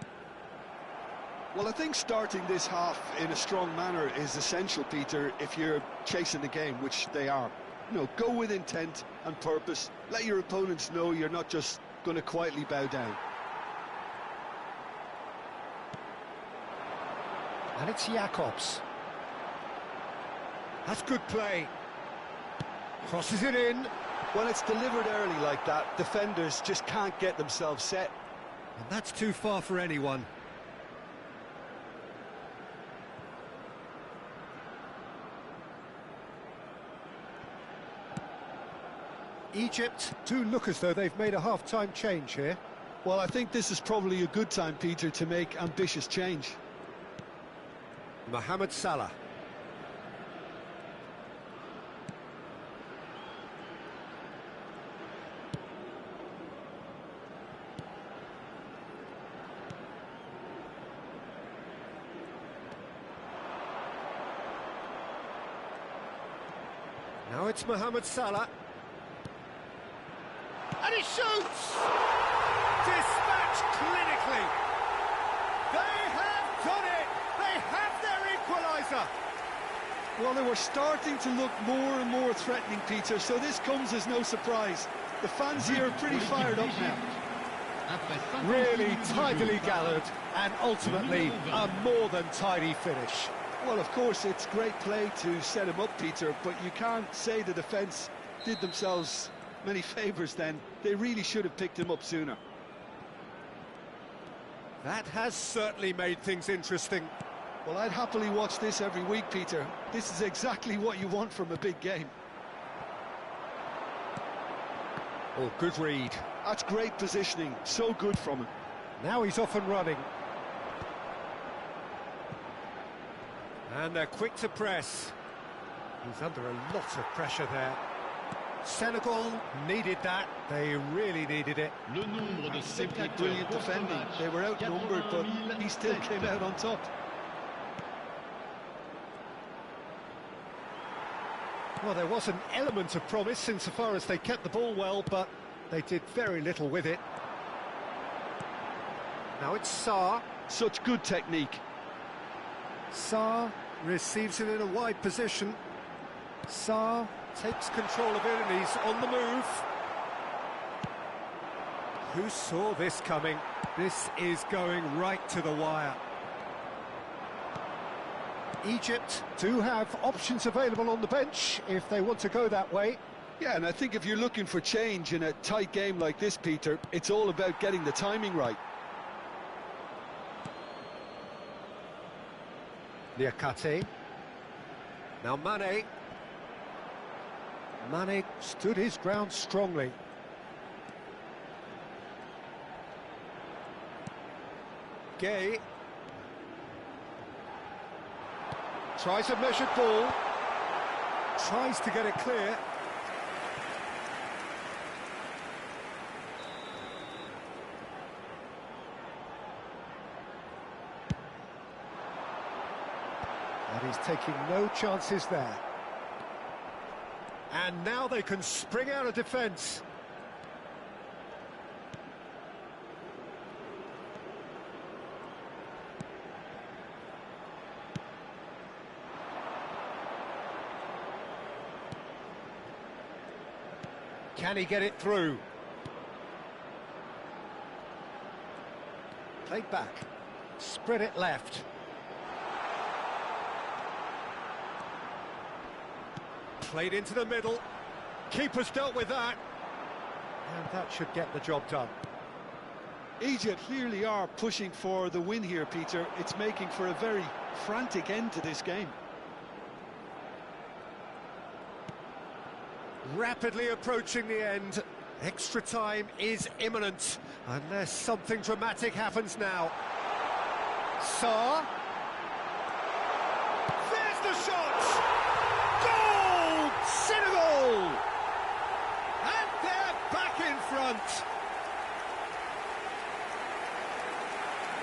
Well, I think starting this half in a strong manner is essential, Peter, if you're chasing the game, which they are. You know, go with intent and purpose. Let your opponents know you're not just going to quietly bow down. And it's Jacobs. That's good play. Crosses it in. When it's delivered early like that, defenders just can't get themselves set. And that's too far for anyone. Egypt do look as though they've made a half-time change here. Well, I think this is probably a good time, Peter, to make ambitious change. Mohamed Salah. Now it's Mohamed Salah. And he shoots! Dispatched clinically. They have done it! They have their equaliser! Well, they were starting to look more and more threatening, Peter, so this comes as no surprise. The fans here are pretty fired up now. Really tidily gathered, and ultimately a more than tidy finish. Well, of course, it's great play to set him up, Peter, but you can't say the defence did themselves many favours then. They really should have picked him up sooner. That has certainly made things interesting. Well, I'd happily watch this every week, Peter. This is exactly what you want from a big game. Oh, good read. That's great positioning, so good from him. Now he's off and running. And they're quick to press. He's under a lot of pressure there. Senegal needed that. They really needed it. Simply brilliant defending. They were outnumbered, but he still came out on top. Well, there was an element of promise insofar as they kept the ball well, but they did very little with it. Now it's Sarr. Such good technique. Sarr receives it in a wide position. Sarr takes control of it and he's on the move. Who saw this coming? This is going right to the wire. Egypt do have options available on the bench if they want to go that way. Yeah, and I think if you're looking for change in a tight game like this, Peter, it's all about getting the timing right. Niakate. Now Mane. Mane stood his ground strongly. Gay. Tries a measured ball. Tries to get it clear. And he's taking no chances there. And now they can spring out of defence. Can he get it through? Played back. Spread it left. Played into the middle. Keeper's dealt with that. And that should get the job done. Egypt clearly are pushing for the win here, Peter. It's making for a very frantic end to this game. Rapidly approaching the end. Extra time is imminent, unless something dramatic happens now. Sarr. There's the shot! Goal! Senegal! And they're back in front.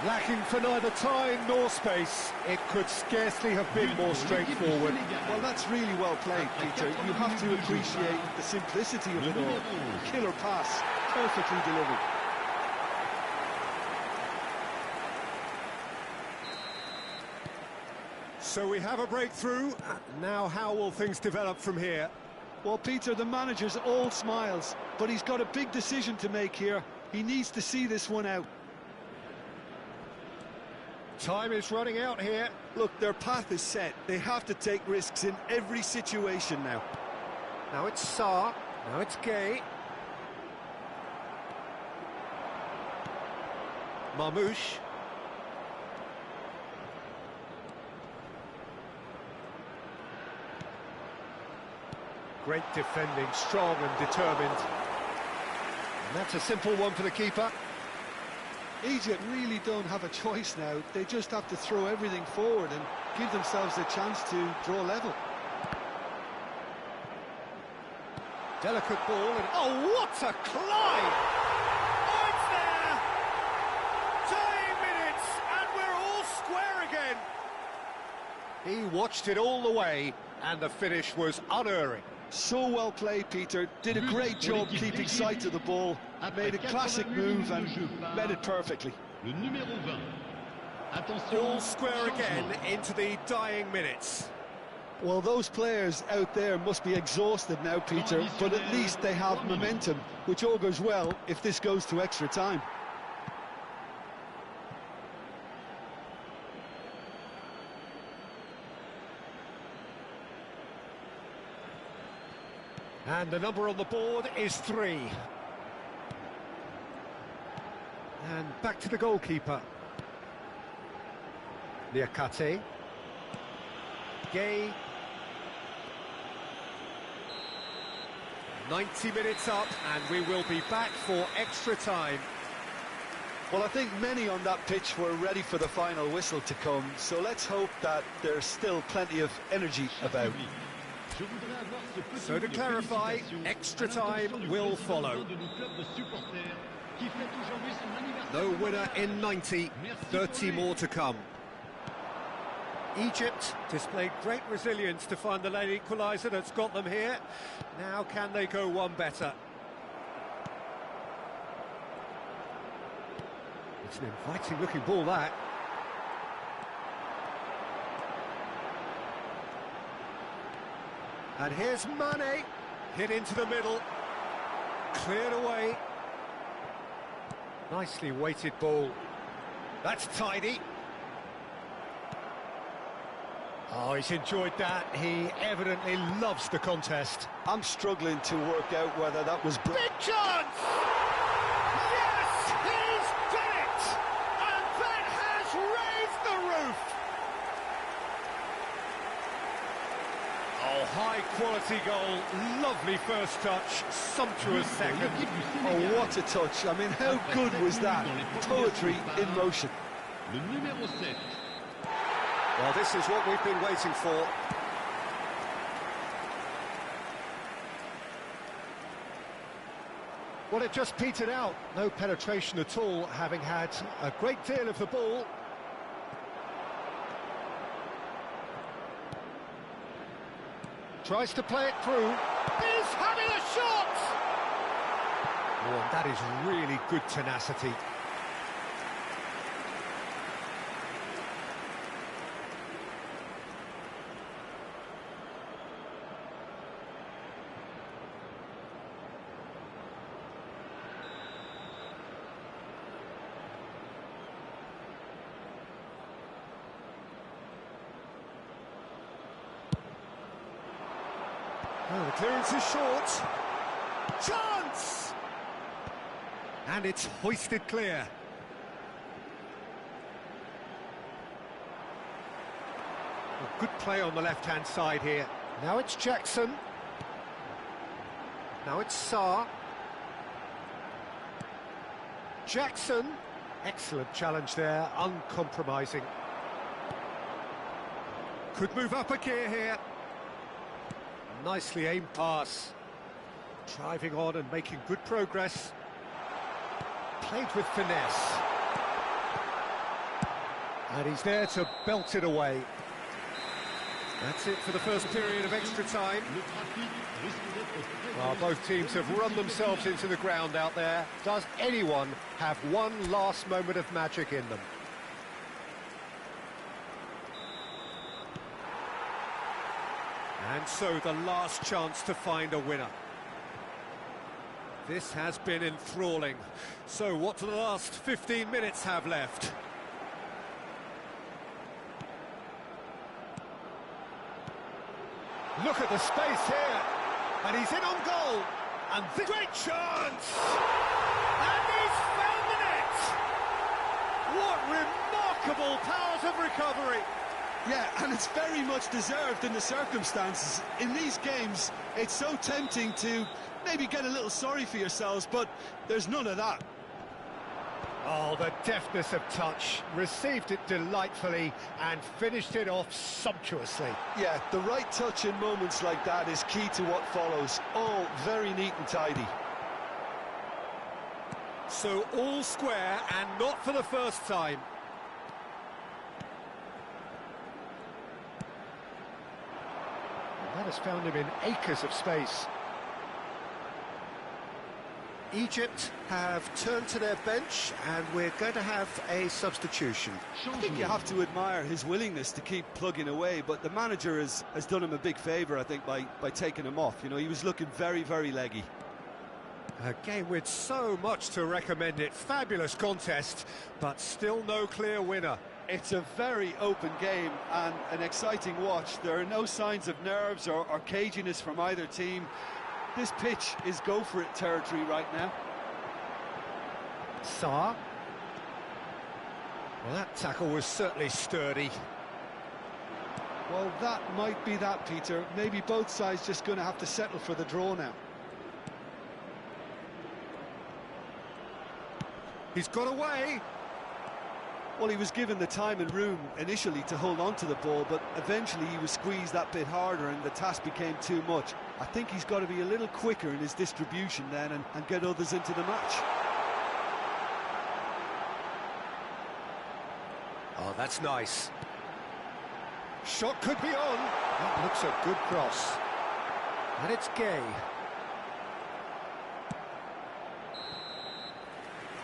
Lacking for neither time nor space, it could scarcely have been more straightforward. Well, that's really well played, Peter. You have to appreciate the simplicity of it all. Killer pass, perfectly delivered. So we have a breakthrough. Now how will things develop from here? Well, Peter, the manager's all smiles, but he's got a big decision to make here. He needs to see this one out. Time is running out here. Look, their path is set. They have to take risks in every situation now. Now it's Sarr. Now it's Gay. Marmouche. Great defending, strong and determined. And that's a simple one for the keeper. Egypt really don't have a choice now. They just have to throw everything forward and give themselves a chance to draw level. Delicate ball, and oh, what a climb! Oh, it's there! Dying minutes, and we're all square again. He watched it all the way, and the finish was unerring. So well played, Peter. Did a great job keeping sight of the ball. Made a classic move and met it perfectly. All square again into the dying minutes. Well, those players out there must be exhausted now, Peter, but at least they have momentum, which augurs well if this goes to extra time. And the number on the board is 3. And back to the goalkeeper. Liakate. Gay. 90 minutes up, and we will be back for extra time. Well, I think many on that pitch were ready for the final whistle to come, so let's hope that there's still plenty of energy about. So to clarify, extra time will follow. No winner in 90, 30 more to come. Egypt displayed great resilience to find the late equaliser that's got them here. Now can they go one better? It's an inviting looking ball, that. And here's Mane, hit into the middle, cleared away. Nicely weighted ball. That's tidy. Oh, he's enjoyed that. He evidently loves the contest. I'm struggling to work out whether that was... Big chance! Yes, he's done it! And that has raised the roof! Oh, high-quality goal, lovely first touch, sumptuous second. Oh, what a touch. I mean, how good was that? Poetry in motion. Well, this is what we've been waiting for. Well, it just petered out. No penetration at all, having had a great deal of the ball. Tries to play it through. He's having a shot! Oh, and that is really good tenacity. Oh, the clearance is short. Chance! And it's hoisted clear. Well, good play on the left-hand side here. Now it's Jackson. Now it's Sarr. Jackson. Excellent challenge there, uncompromising. Could move up a gear here. Nicely aimed pass. Driving on and making good progress. Played with finesse. And he's there to belt it away. That's it for the first period of extra time. Well, both teams have run themselves into the ground out there. Does anyone have one last moment of magic in them? And so the last chance to find a winner. This has been enthralling. So what do the last 15 minutes have left? Look at the space here. And he's in on goal. And great chance! And he's found the net! What remarkable powers of recovery! Yeah, and it's very much deserved in the circumstances. In these games, it's so tempting to maybe get a little sorry for yourselves, but there's none of that. Oh, the deftness of touch, received it delightfully and finished it off sumptuously. Yeah, the right touch in moments like that is key to what follows. All very neat and tidy. So all square, and not for the first time. And that has found him in acres of space. Egypt have turned to their bench, and we're going to have a substitution. I think you have to admire his willingness to keep plugging away, but the manager has done him a big favour, I think, by taking him off. You know, he was looking very, very leggy. A game with so much to recommend it. Fabulous contest, but still no clear winner. It's a very open game and an exciting watch. There are no signs of nerves or caginess from either team. This pitch is go-for-it territory right now. Saar. Well, that tackle was certainly sturdy. Well, that might be that, Peter. Maybe both sides just going to have to settle for the draw now. He's got away. Well, he was given the time and room initially to hold on to the ball, but eventually he was squeezed that bit harder and the task became too much. I think he's got to be a little quicker in his distribution then and get others into the match. Oh, that's nice. Shot could be on. That looks a good cross. And it's Gay.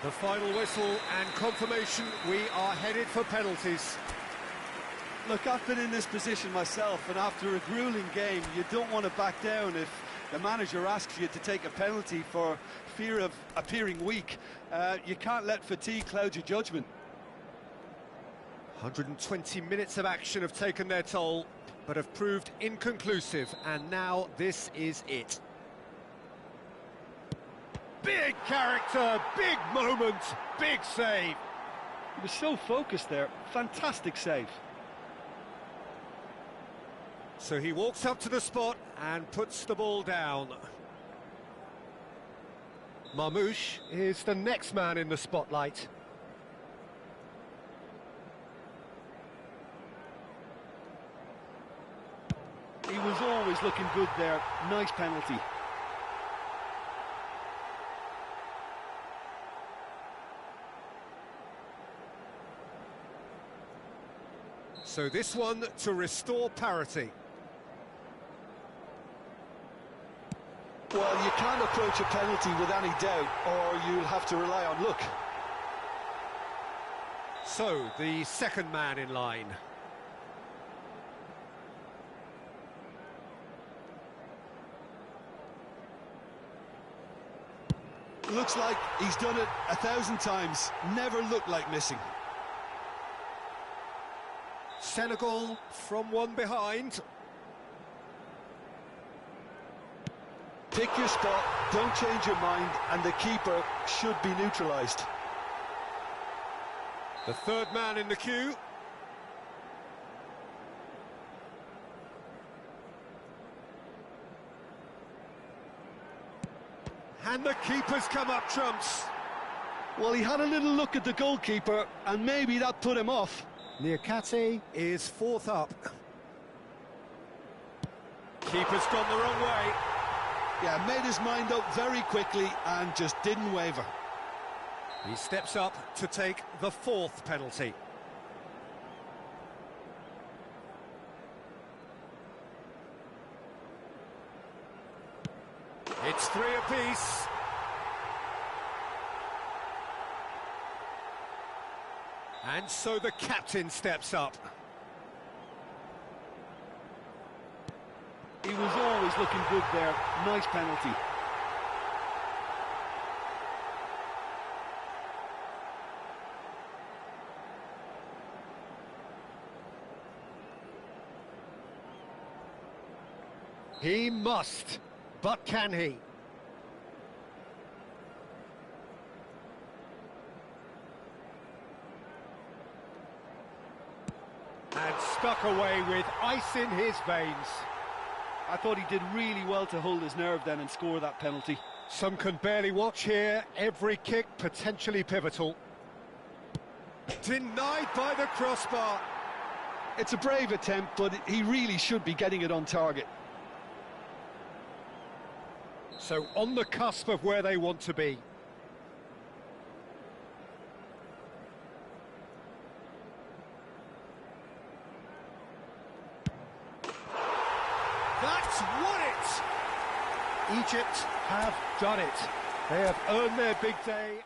The final whistle and confirmation, we are headed for penalties. Look, I've been in this position myself, and after a grueling game, you don't want to back down if the manager asks you to take a penalty for fear of appearing weak. You can't let fatigue cloud your judgment. 120 minutes of action have taken their toll, but have proved inconclusive, and now this is it. Big character, big moment, big save. He was so focused there. Fantastic save. So he walks up to the spot and puts the ball down. Marmoush is the next man in the spotlight. He was always looking good there. Nice penalty. So this one to restore parity. Well, you can't approach a penalty with any doubt, or you'll have to rely on luck. So, the second man in line. Looks like he's done it 1,000 times. Never looked like missing. Senegal from one behind. Pick your spot, don't change your mind, and the keeper should be neutralised. The third man in the queue. And the keeper's come up trumps. Well, he had a little look at the goalkeeper, and maybe that put him off. Niakate is fourth up. Keeper's gone the wrong way. Yeah, made his mind up very quickly and just didn't waver. He steps up to take the fourth penalty. It's three apiece. And so the captain steps up. He was always looking good there. Nice penalty. He must, but can he? And stuck away with ice in his veins. I thought he did really well to hold his nerve then and score that penalty. Some can barely watch here. Every kick potentially pivotal. Denied by the crossbar. It's a brave attempt, but he really should be getting it on target. So on the cusp of where they want to be. That's won it! Egypt have done it. They have earned their big day.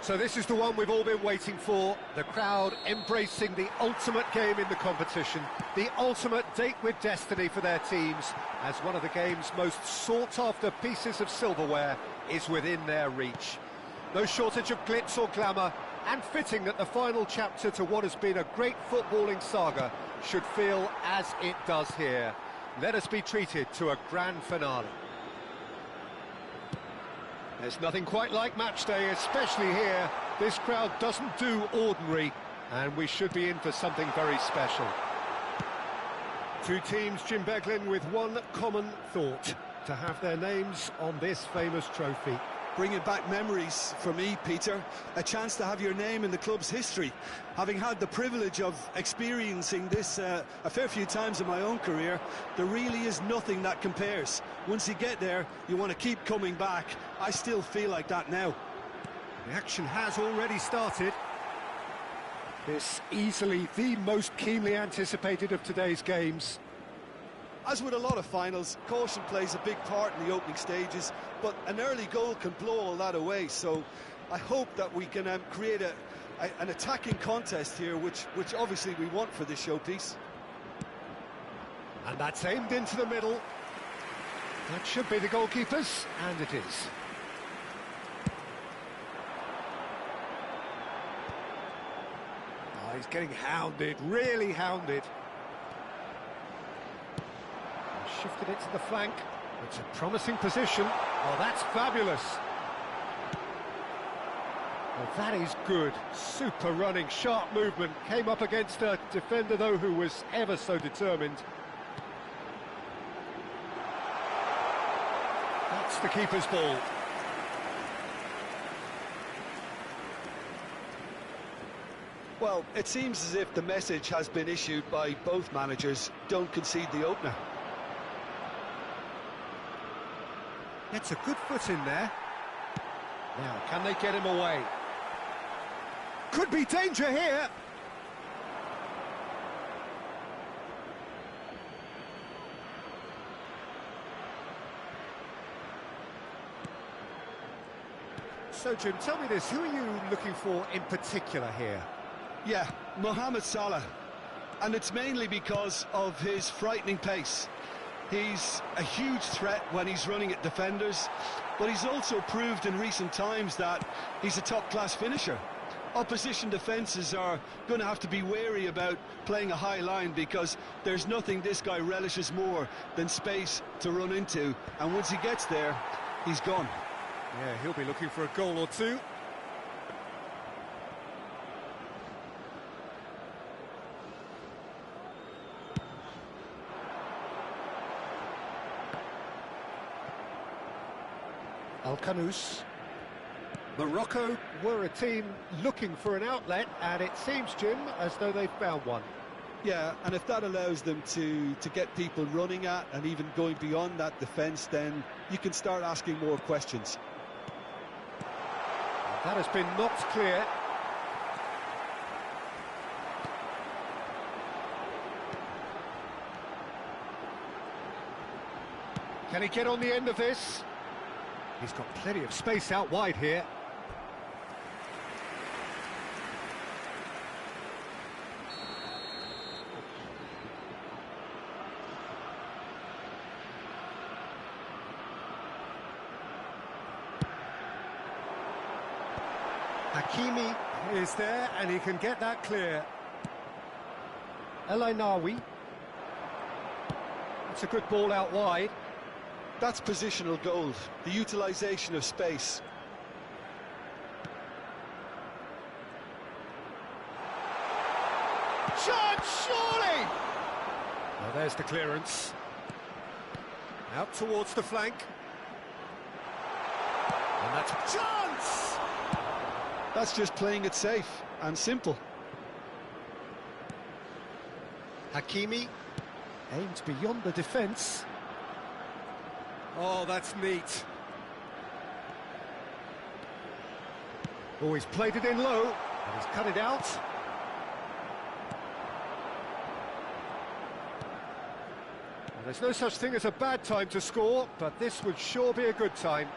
So this is the one we've all been waiting for, the crowd embracing the ultimate game in the competition, the ultimate date with destiny for their teams, as one of the game's most sought-after pieces of silverware is within their reach. No shortage of glitz or glamour, and fitting that the final chapter to what has been a great footballing saga should feel as it does here. Let us be treated to a grand finale. There's nothing quite like match day, especially here. This crowd doesn't do ordinary, and we should be in for something very special. Two teams, Jim Beglin, with one common thought: to have their names on this famous trophy. Bringing back memories for me, Peter. A chance to have your name in the club's history. Having had the privilege of experiencing this a fair few times in my own career, there really is nothing that compares. Once you get there, you want to keep coming back. I still feel like that now. The action has already started. This easily the most keenly anticipated of today's games. As with a lot of finals, caution plays a big part in the opening stages, but an early goal can blow all that away, so I hope that we can create an attacking contest here, which obviously we want for this showpiece. And that's aimed into the middle. That should be the goalkeeper's, and it is. Oh, he's getting hounded, really hounded. Shifted it to the flank. It's a promising position. Oh, that's fabulous. Well, that is good. Super running, sharp movement. Came up against a defender, though, who was ever so determined. That's the keeper's ball. Well, it seems as if the message has been issued by both managers: don't concede the opener. Gets a good foot in there. Now, can they get him away? Could be danger here. So, Jim, tell me this, who are you looking for in particular here? Yeah, Mohamed Salah. And it's mainly because of his frightening pace. He's a huge threat when he's running at defenders, but he's also proved in recent times that he's a top-class finisher. Opposition defences are going to have to be wary about playing a high line, because there's nothing this guy relishes more than space to run into, and once he gets there, he's gone. Yeah, he'll be looking for a goal or two. Al-Kanous. Morocco were a team looking for an outlet, and it seems, Jim, as though they've found one. Yeah, and if that allows them to get people running at and even going beyond that defence, then you can start asking more questions. That has been knocked clear. Can he get on the end of this? He's got plenty of space out wide here. Hakimi is there, and he can get that clear. El Ainawi. It's a good ball out wide. That's positional goal, the utilisation of space. Chance, surely! Well, there's the clearance. Out towards the flank. And that's a chance! That's just playing it safe and simple. Hakimi aims beyond the defence. Oh, that's neat. Oh, he's played it in low, and he's cut it out. Well, there's no such thing as a bad time to score, but this would sure be a good time.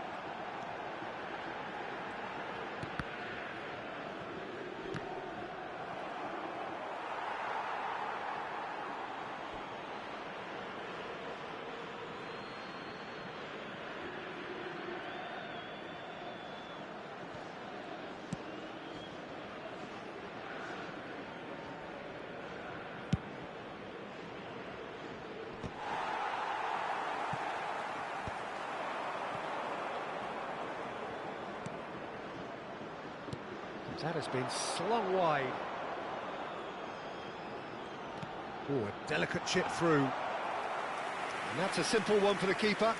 That has been slung wide. Oh, a delicate chip through. And that's a simple one for the keeper.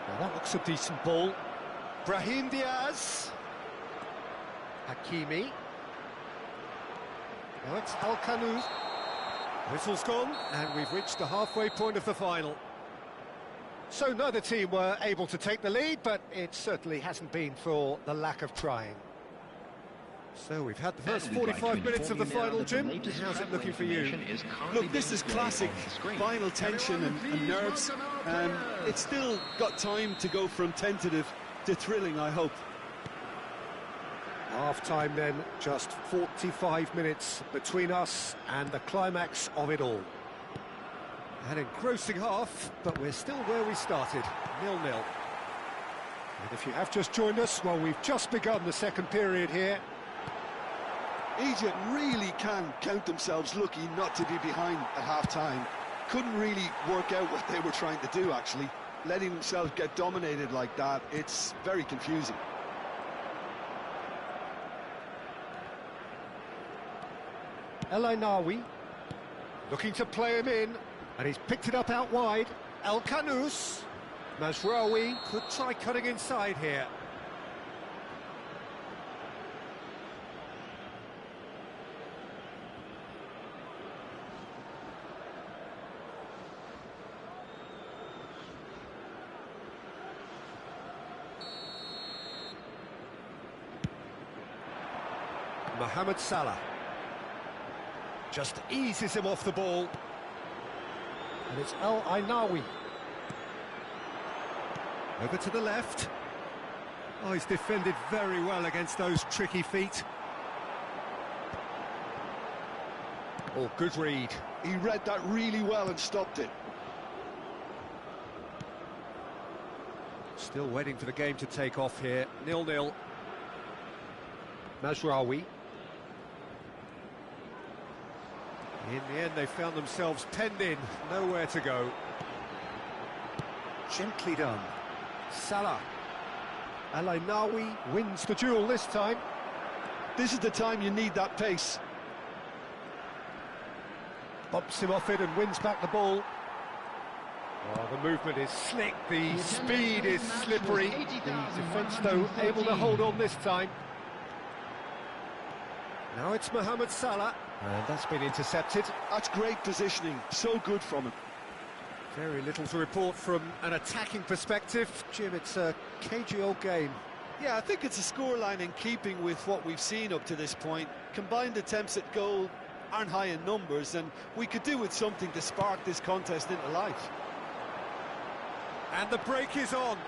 Now that looks a decent ball. Brahim Diaz. Hakimi. Now it's Al-Kanouf. Whistle's gone, and we've reached the halfway point of the final. So neither team were able to take the lead, but it certainly hasn't been for the lack of trying. So we've had the first 45 minutes of the final, Jim. How's it looking for you? Look, this is classic final tension and nerves. It's still got time to go from tentative to thrilling, I hope. Half-time then, just 45 minutes between us and the climax of it all. An engrossing half, but we're still where we started, 0-0. And if you have just joined us, well, we've just begun the second period here. Egypt really can count themselves lucky not to be behind at half-time. Couldn't really work out what they were trying to do, actually. Letting themselves get dominated like that, it's very confusing. El Ainawi looking to play him in, and he's picked it up out wide. El-Kanouf. Mazraoui could try cutting inside here. Mohamed Salah just eases him off the ball. And it's El Ainawi. Over to the left. Oh, he's defended very well against those tricky feet. Oh, good read. He read that really well and stopped it. Still waiting for the game to take off here. 0-0. Mazraoui. In the end, they found themselves penned in, nowhere to go. Gently done. Salah. El Ainawi wins the duel this time. This is the time you need that pace. Bumps him off it and wins back the ball. Well, the movement is slick, the speed is slippery. The defence, though, able to hold on this time. Now it's Mohamed Salah, and that's been intercepted. That's great positioning, so good from him. Very little to report from an attacking perspective. Jim, it's a cagey old game. Yeah, I think it's a scoreline in keeping with what we've seen up to this point. Combined attempts at goal aren't high in numbers, and we could do with something to spark this contest into life. And the break is on.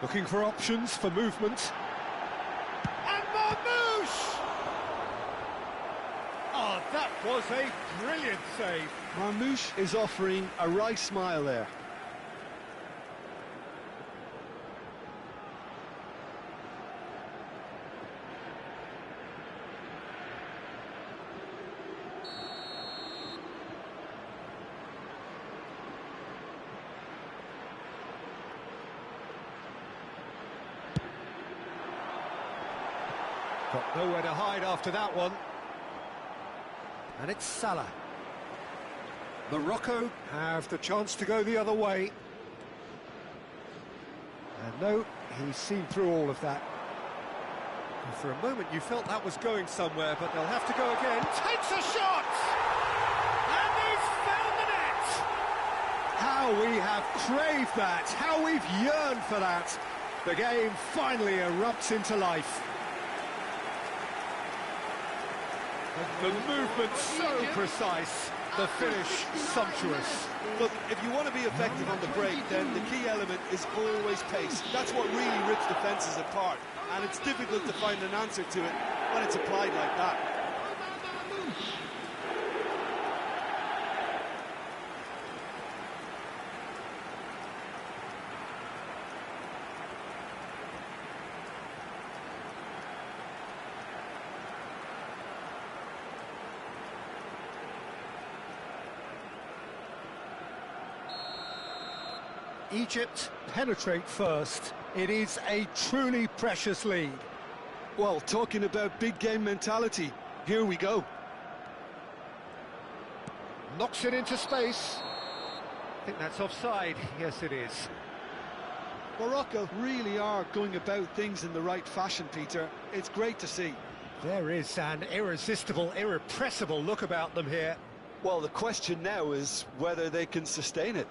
Looking for options for movement. And Marmoush! Oh, that was a brilliant save. Marmoush is offering a wry smile there. Got nowhere to hide after that one. And it's Salah. Morocco have the chance to go the other way. And no, he's seen through all of that. And for a moment you felt that was going somewhere, but they'll have to go again. Takes a shot! And he's found the net! How we have craved that, how we've yearned for that. The game finally erupts into life. The movement so precise, the finish sumptuous. Look, if you want to be effective on the break, then the key element is always pace. That's what really rips defences apart, and it's difficult to find an answer to it when it's applied like that. Egypt penetrate first. It is a truly precious lead. Well, talking about big game mentality, here we go. Knocks it into space. I think that's offside. Yes, it is. Morocco really are going about things in the right fashion, Peter. It's great to see. There is an irresistible, irrepressible look about them here. Well, the question now is whether they can sustain it.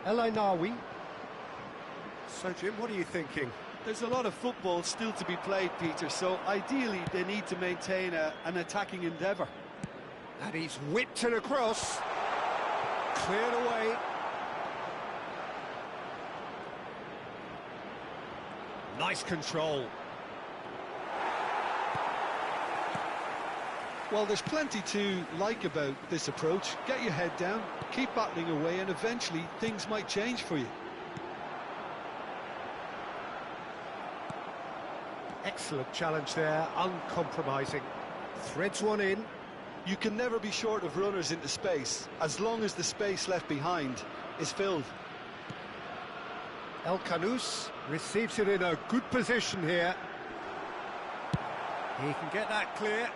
El Ainawi. So, Jim, what are you thinking? There's a lot of football still to be played, Peter, so ideally they need to maintain an attacking endeavour. And he's whipped it across. Cleared away. Nice control. Well, there's plenty to like about this approach. Get your head down, keep battling away, and eventually things might change for you. Excellent challenge there, uncompromising. Threads one in. You can never be short of runners into space, as long as the space left behind is filled. El Khanous receives it in a good position here. He can get that clear.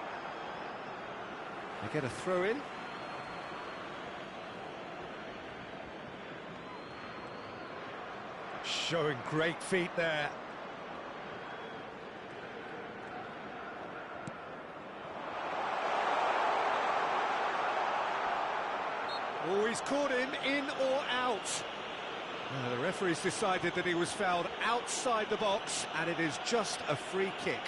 They get a throw in. Showing great feet there. Oh, he's caught him in or out. The referee's decided that he was fouled outside the box, and it is just a free kick.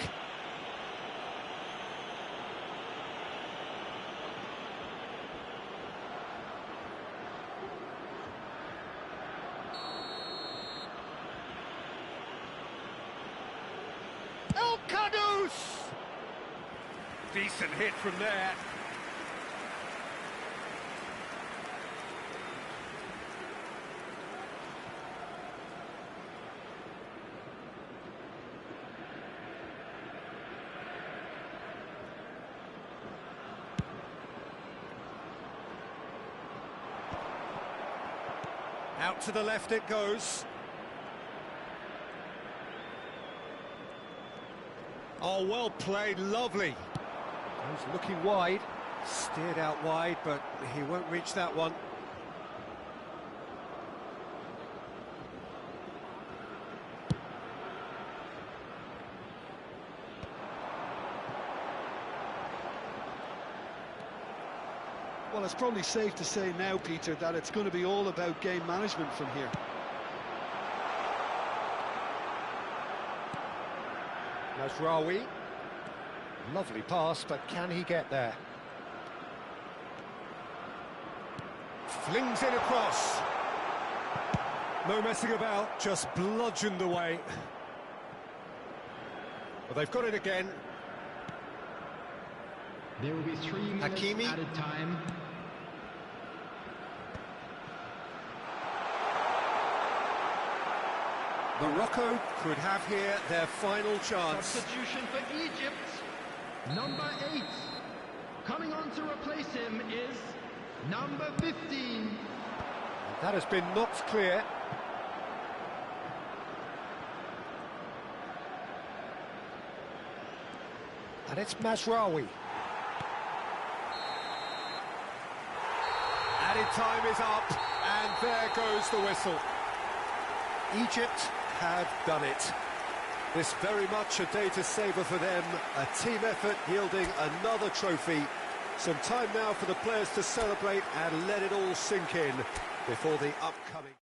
El Khanous! Decent hit from there. Out to the left it goes. Oh, well played, lovely. He's looking wide, steered out wide, but he won't reach that one. Well, it's probably safe to say now, Peter, that it's going to be all about game management from here. Mazraoui. Lovely pass, but can he get there? Flings it across. No messing about, just bludgeoned away. Well, they've got it again. There will be 3 minutes Hakimi. added time. Morocco could have here their final chance. Substitution for Egypt. Number 8. Coming on to replace him is number 15. That has been knocked clear. And it's Mazraoui. Added time is up, and there goes the whistle. Egypt have done it. This very much a day to savour for them, a team effort yielding another trophy. Some time now for the players to celebrate and let it all sink in before the upcoming...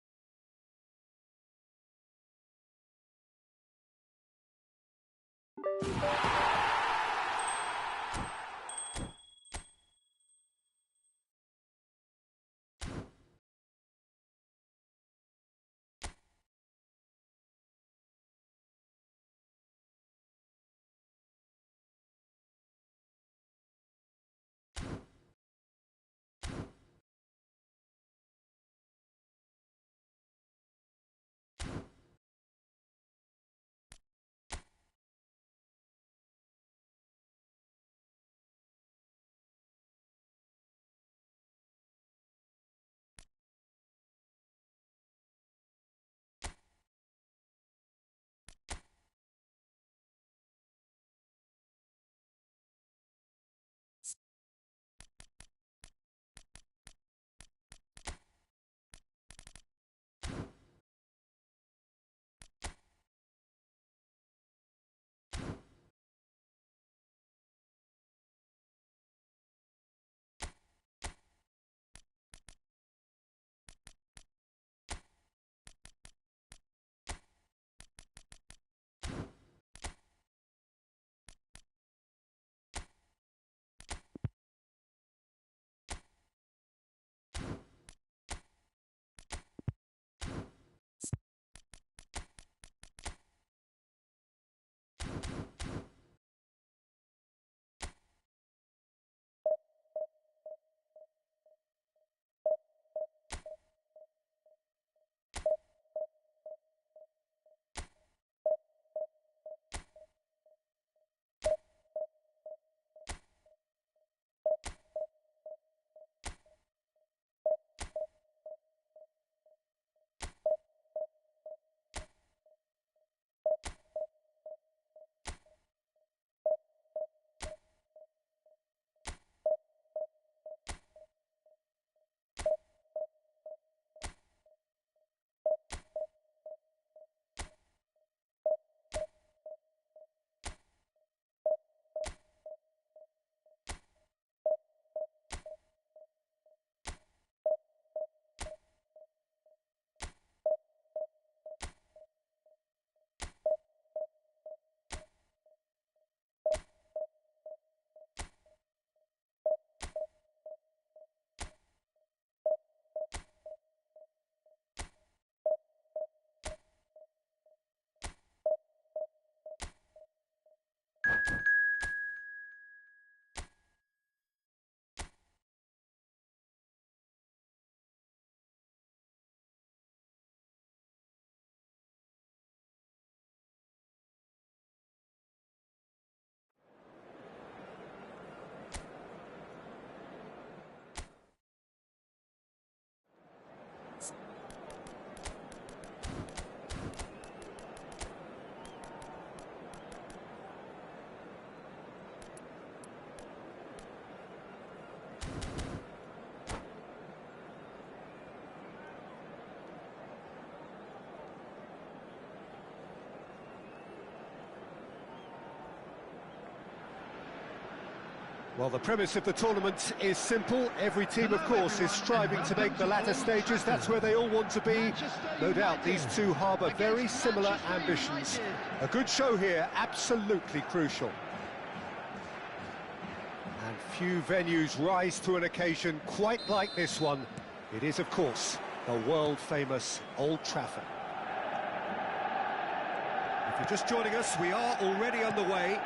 Well, the premise of the tournament is simple. Every team, of course, is striving to make the latter stages. That's where they all want to be. No doubt these two harbour very similar ambitions. A good show here, absolutely crucial. And few venues rise to an occasion quite like this one. It is, of course, the world-famous Old Trafford. If you're just joining us, we are already underway.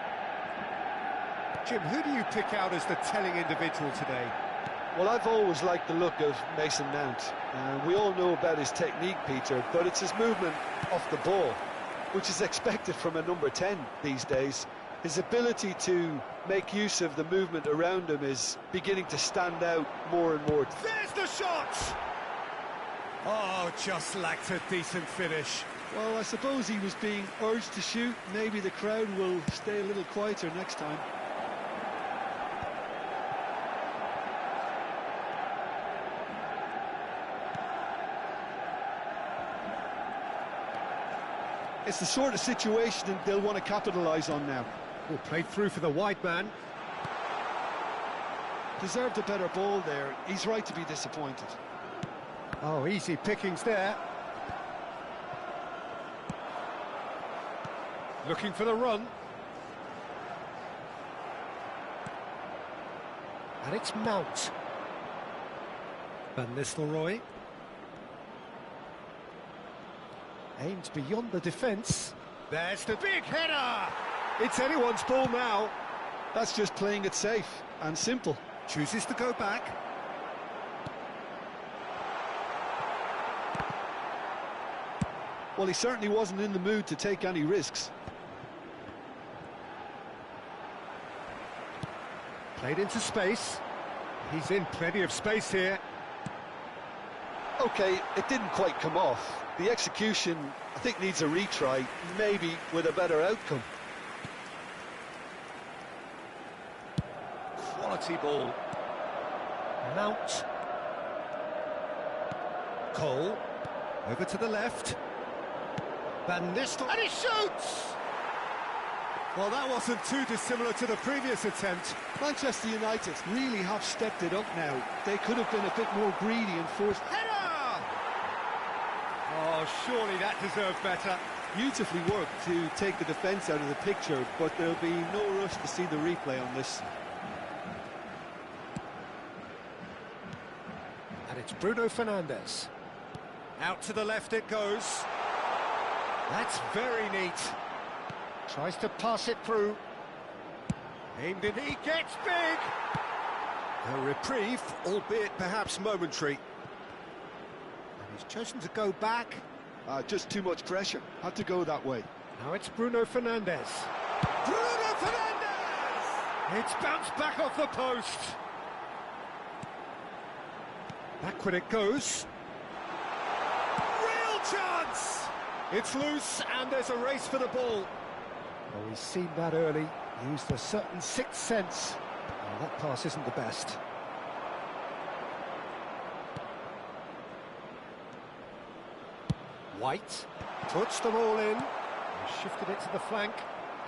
Jim, who do you pick out as the telling individual today? Well, I've always liked the look of Mason Mount. We all know about his technique, Peter, but it's his movement off the ball, which is expected from a number 10 these days. His ability to make use of the movement around him is beginning to stand out more and more. There's the shot! Oh, just lacked a decent finish. Well, I suppose he was being urged to shoot. Maybe the crowd will stay a little quieter next time. It's the sort of situation they'll want to capitalise on now. Oh, played through for the wide man. Deserved a better ball there. He's right to be disappointed. Oh, easy pickings there. Looking for the run. And it's Mount. Van Nistelrooy. Aims beyond the defence. There's the big header! It's anyone's ball now. That's just playing it safe and simple. Chooses to go back. Well, he certainly wasn't in the mood to take any risks. Played into space. He's in plenty of space here. OK, it didn't quite come off. The execution, I think, needs a retry, maybe with a better outcome. Quality ball. Mount. Cole. Over to the left. Van Nistelrooy. And he shoots! Well, that wasn't too dissimilar to the previous attempt. Manchester United really have stepped it up now. They could have been a bit more greedy and forced... Header! Oh, surely that deserved better. Beautifully worked to take the defence out of the picture, but there'll be no rush to see the replay on this. And it's Bruno Fernandes. Out to the left it goes. That's very neat. Tries to pass it through. Aimed in, he gets big! A reprieve, albeit perhaps momentary. And he's chosen to go back. Just too much pressure. Had to go that way. Now it's Bruno Fernandes. Bruno Fernandes! It's bounced back off the post. Back when it goes. Real chance! It's loose and there's a race for the ball. Oh, he's seen that early, used a certain sixth sense. Oh, that pass isn't the best. White puts them all in, shifted it to the flank,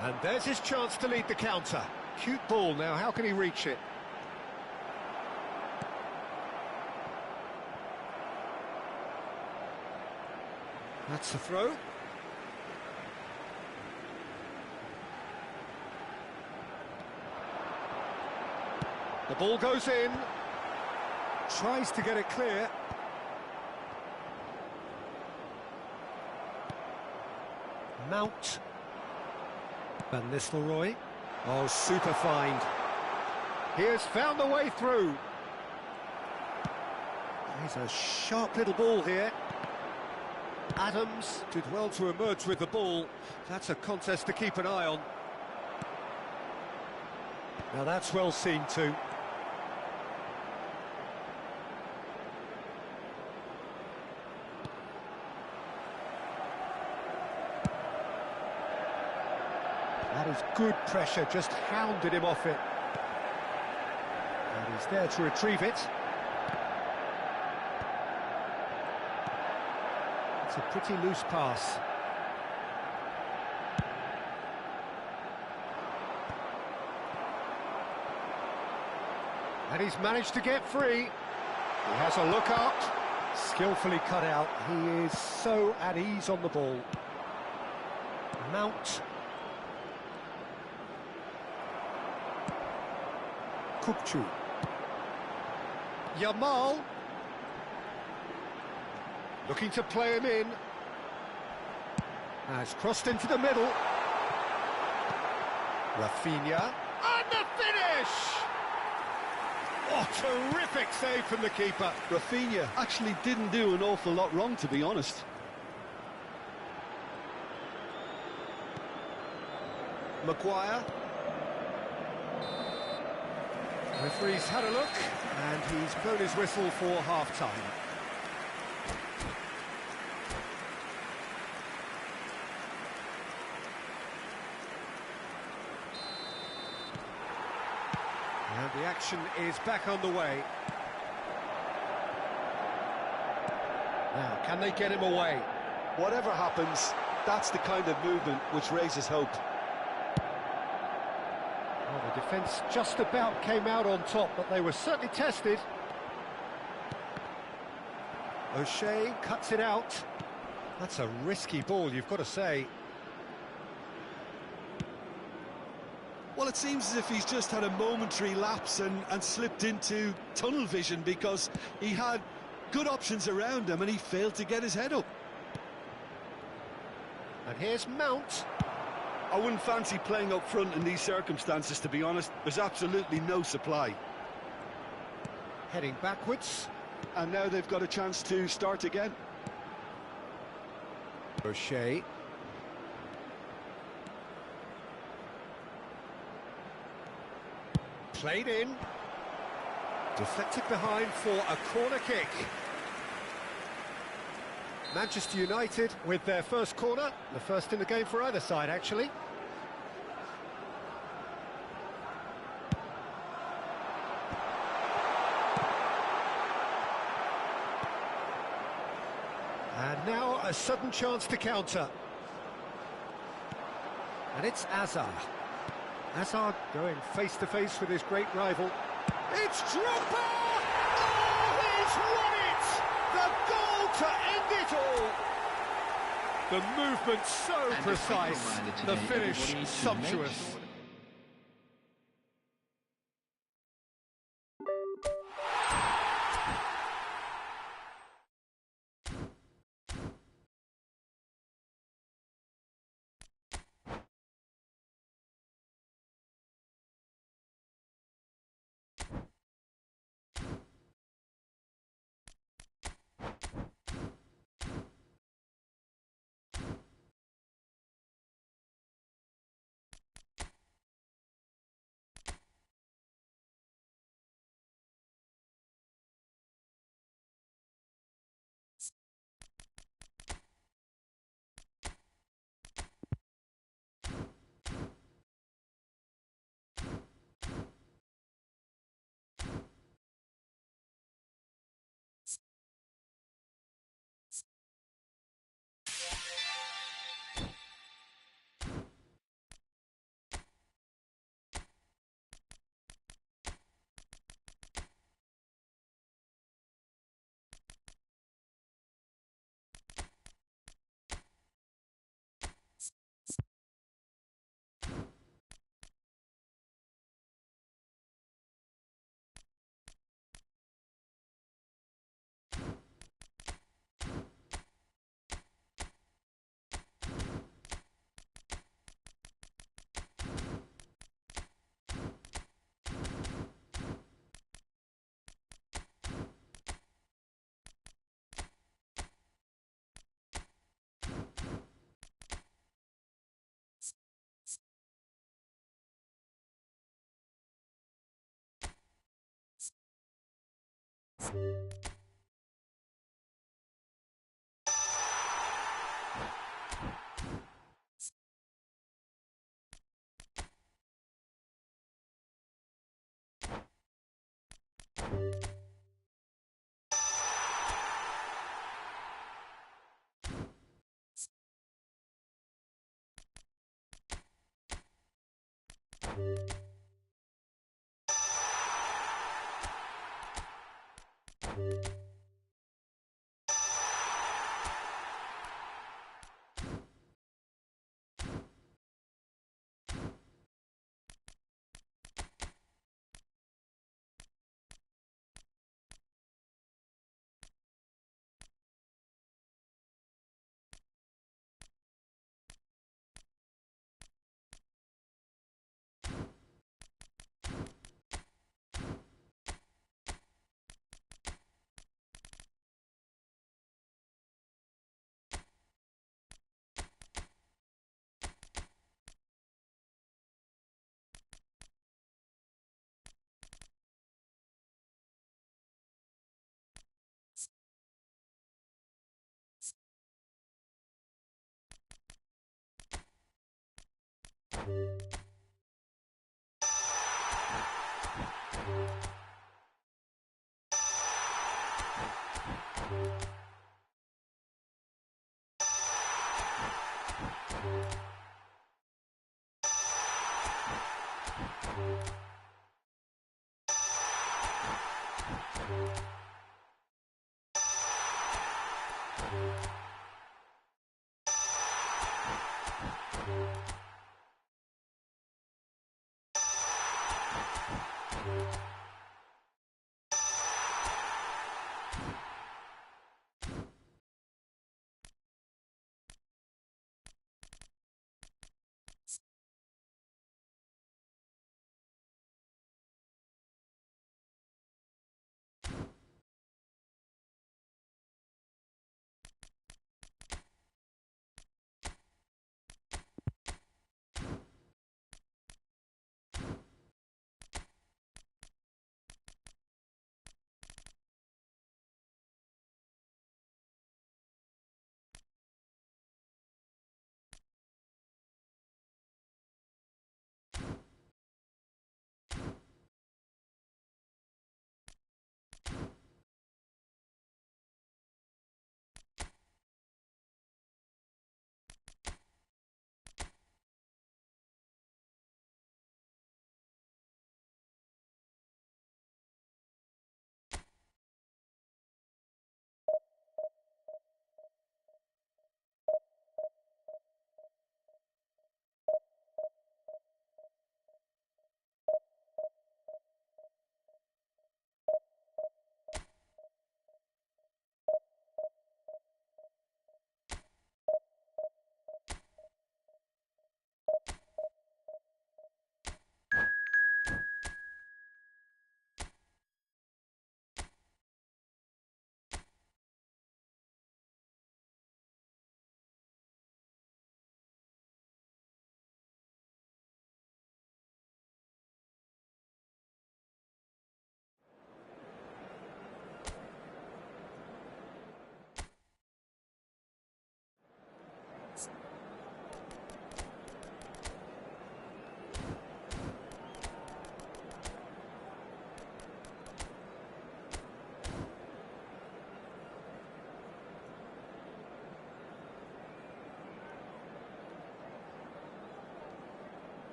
and there's his chance to lead the counter. Cute ball now, how can he reach it? That's the throw. The ball goes in, tries to get it clear. Mount. Van Nistelrooy. Oh, super find. He has found a way through. He's a sharp little ball here. Adams did well to emerge with the ball. That's a contest to keep an eye on. Now that's well seen too. That is good pressure, just hounded him off it. And he's there to retrieve it. It's a pretty loose pass. And he's managed to get free. He has a look up. Skillfully cut out. He is so at ease on the ball. Mount. Kukçu. Yamal. Looking to play him in. Has crossed into the middle. Rafinha. And the finish! Oh, terrific save from the keeper. Rafinha actually didn't do an awful lot wrong, to be honest. Maguire. Referee's had a look, and he's blown his whistle for half-time. And the action is back on the way. Now, can they get him away? Whatever happens, that's the kind of movement which raises hope. Well, the defence just about came out on top, but they were certainly tested. O'Shea cuts it out. That's a risky ball, you've got to say. Well, it seems as if he's just had a momentary lapse and slipped into tunnel vision, because he had good options around him and he failed to get his head up. And here's Mount. I wouldn't fancy playing up front in these circumstances, to be honest. There's absolutely no supply. Heading backwards. And now they've got a chance to start again. O'Shea. Played in. Deflected behind for a corner kick. Manchester United with their first corner. The first in the game for either side, actually. And now a sudden chance to counter. And it's Azar. Azar going face-to-face with his great rival. It's Drogba! Oh, he's won it! The goal to end it all! The movement so precise, the finish sumptuous.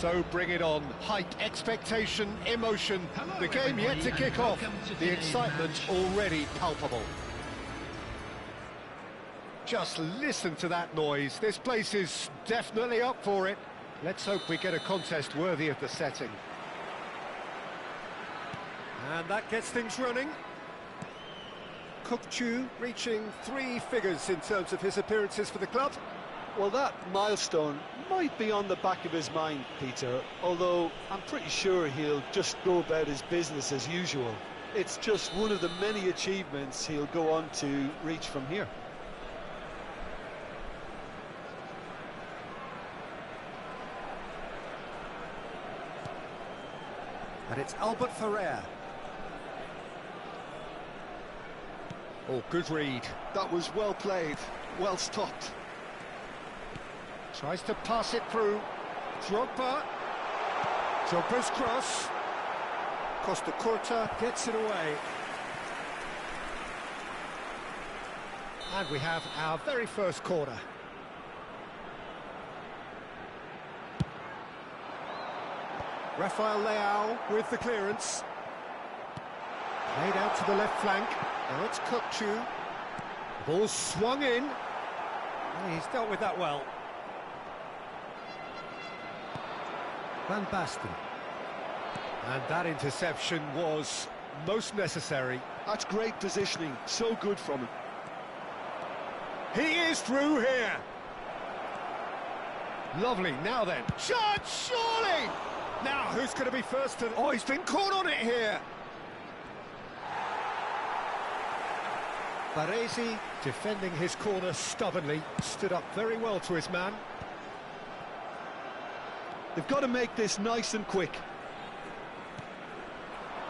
So bring it on. Hype, expectation, emotion. The game yet to kick off. The excitement already palpable. Just listen to that noise. This place is definitely up for it. Let's hope we get a contest worthy of the setting. And that gets things running. Kukçu reaching 3 figures in terms of his appearances for the club. Well, that milestone might be on the back of his mind, Peter, although I'm pretty sure he'll just go about his business as usual. It's just one of the many achievements he'll go on to reach from here. And it's Albert Ferrer. Oh, good read. That was well played, well stopped. Tries to pass it through. Drogba. Drogba's cross. Costa Curta gets it away. And we have our very first corner. Rafael Leao with the clearance. Played out to the left flank. Now it's Kukçu. Ball swung in. Oh, he's dealt with that well. Van Basten. And that interception was most necessary. That's great positioning, so good from him. He is through here. Lovely, now then. Chance, surely! Now, who's going to be first to... Oh, he's been caught on it here. Baresi, defending his corner stubbornly, stood up very well to his man. They've got to make this nice and quick.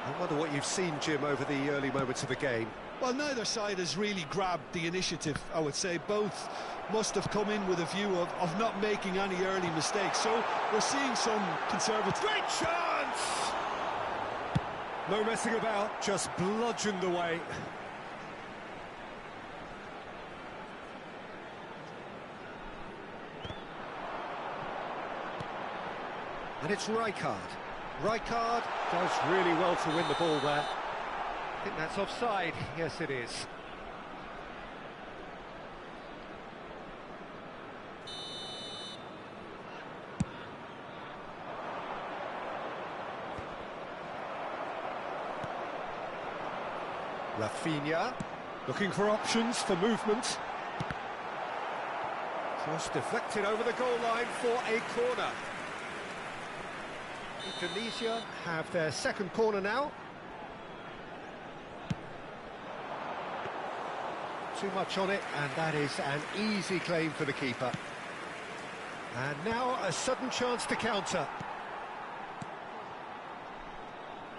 I wonder what you've seen, Jim, over the early moments of the game. Well, neither side has really grabbed the initiative, I would say. Both must have come in with a view of not making any early mistakes. So we're seeing some conservative... Great chance! No messing about, just bludgeoned away. And it's Rijkaard. Rijkaard does really well to win the ball there. I think that's offside. Yes, it is. Rafinha, looking for options for movement. Cross deflected over the goal line for a corner. Indonesia have their second corner now. Too much on it, and that is an easy claim for the keeper. And now a sudden chance to counter.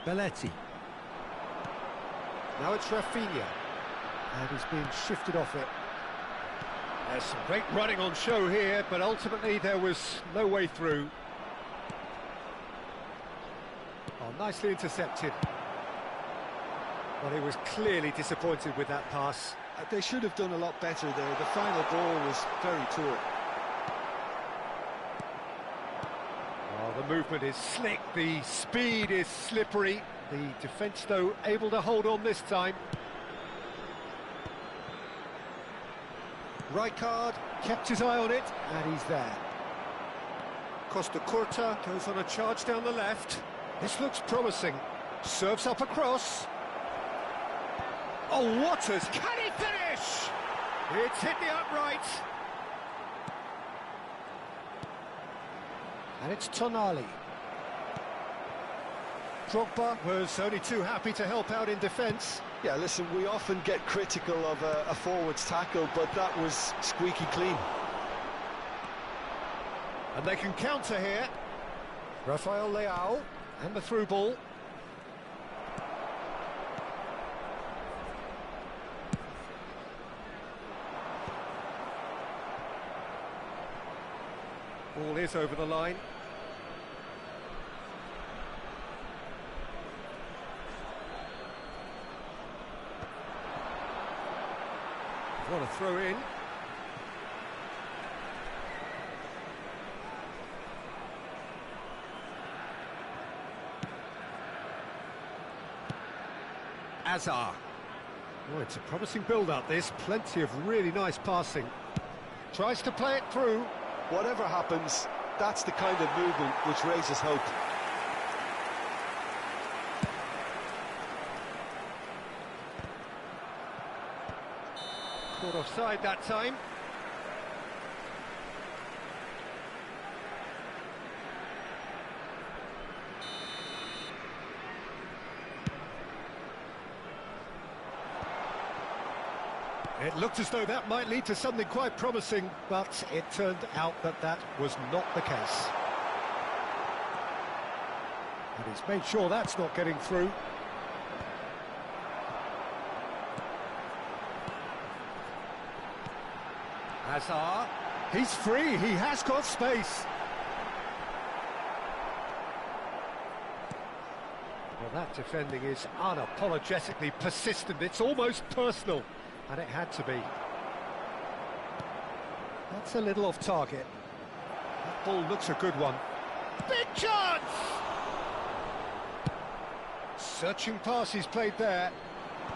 Belletti. Now it's Rafinha, and he's been shifted off it. There's some great running on show here, but ultimately there was no way through. Oh, nicely intercepted. Well, he was clearly disappointed with that pass. They should have done a lot better there. The final ball was very poor. Oh, the movement is slick, the speed is slippery. The defence, though, able to hold on this time. Rijkaard kept his eye on it, and he's there. Costa Curta goes on a charge down the left. This looks promising. Serves up across. Oh, Waters! Can he finish? It's hit the upright. And it's Tonali. Drogba was only too happy to help out in defence. Yeah, listen, we often get critical of a forward's tackle, but that was squeaky clean. And they can counter here. Rafael Leao and the through ball. Ball is over the line. What a throw in. Azar. Oh, it's a promising build-up, this. Plenty of really nice passing. Tries to play it through. Whatever happens, that's the kind of movement which raises hope. Caught offside that time. It looked as though that might lead to something quite promising, but it turned out that that was not the case. And he's made sure that's not getting through. Hazard, he's free, he has got space. Well, that defending is unapologetically persistent, it's almost personal. And it had to be. That's a little off target. That ball looks a good one. Big chance! Searching pass he's played there.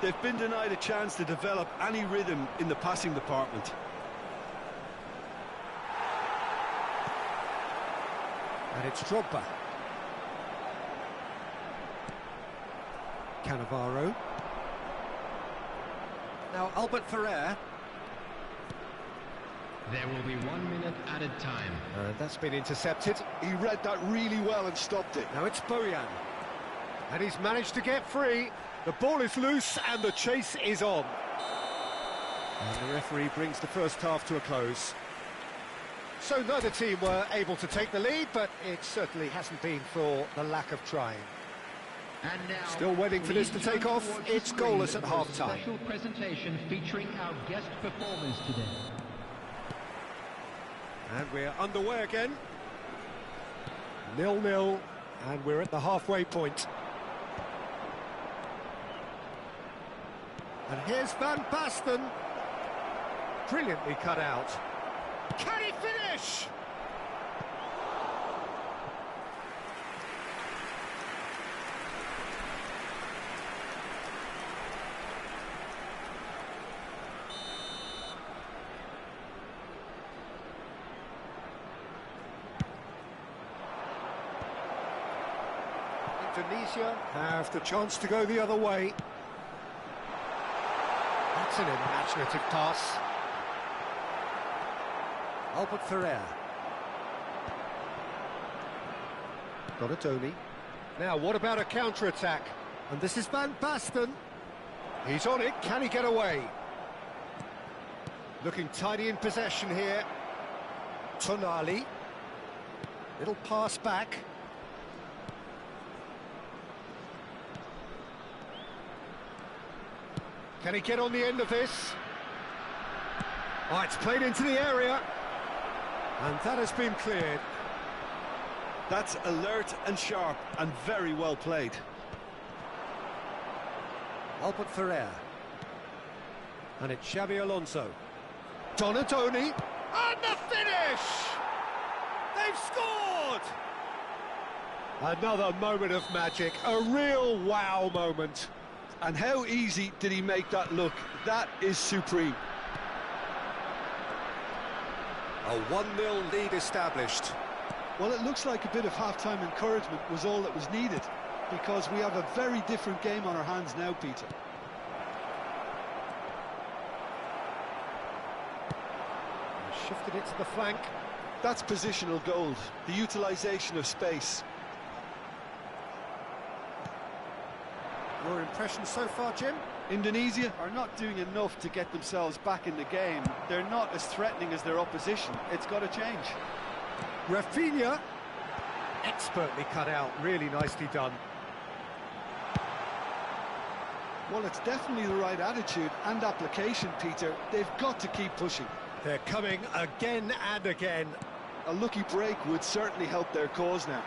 They've been denied a chance to develop any rhythm in the passing department. And it's Drogba. Cannavaro. Now Albert Ferrer. There will be 1 minute added time. And that's been intercepted. He read that really well and stopped it. Now it's Bojan. And he's managed to get free. The ball is loose and the chase is on. And the referee brings the first half to a close. So neither team were able to take the lead, but it certainly hasn't been for the lack of trying. And now, still waiting for this to take off. It's goalless at half-time. Special presentation featuring our guest performers today. And we're underway again. 0-0, and we're at the halfway point. And here's Van Basten. Brilliantly cut out. Can he finish? Indonesia have the chance to go the other way. That's an imaginative pass. Albert Ferrer. Donatoni. Now, what about a counter-attack? And this is Van Basten. He's on it. Can he get away? Looking tidy in possession here. Tonali. Little pass back. Can he get on the end of this? Oh, it's played into the area. And that has been cleared. That's alert and sharp and very well played. Albert Ferrer. And it's Xabi Alonso. Donatoni. And the finish! They've scored! Another moment of magic. A real wow moment. And how easy did he make that look? That is supreme. A 1-0 lead established. Well, it looks like a bit of half-time encouragement was all that was needed, because we have a very different game on our hands now, Peter. Shifted it to the flank. That's positional gold, the utilisation of space. Your impression so far, Jim? Indonesia are not doing enough to get themselves back in the game. They're not as threatening as their opposition. It's got to change. Rafinha, expertly cut out, really nicely done. Well, it's definitely the right attitude and application, Peter. They've got to keep pushing. They're coming again and again. A lucky break would certainly help their cause now.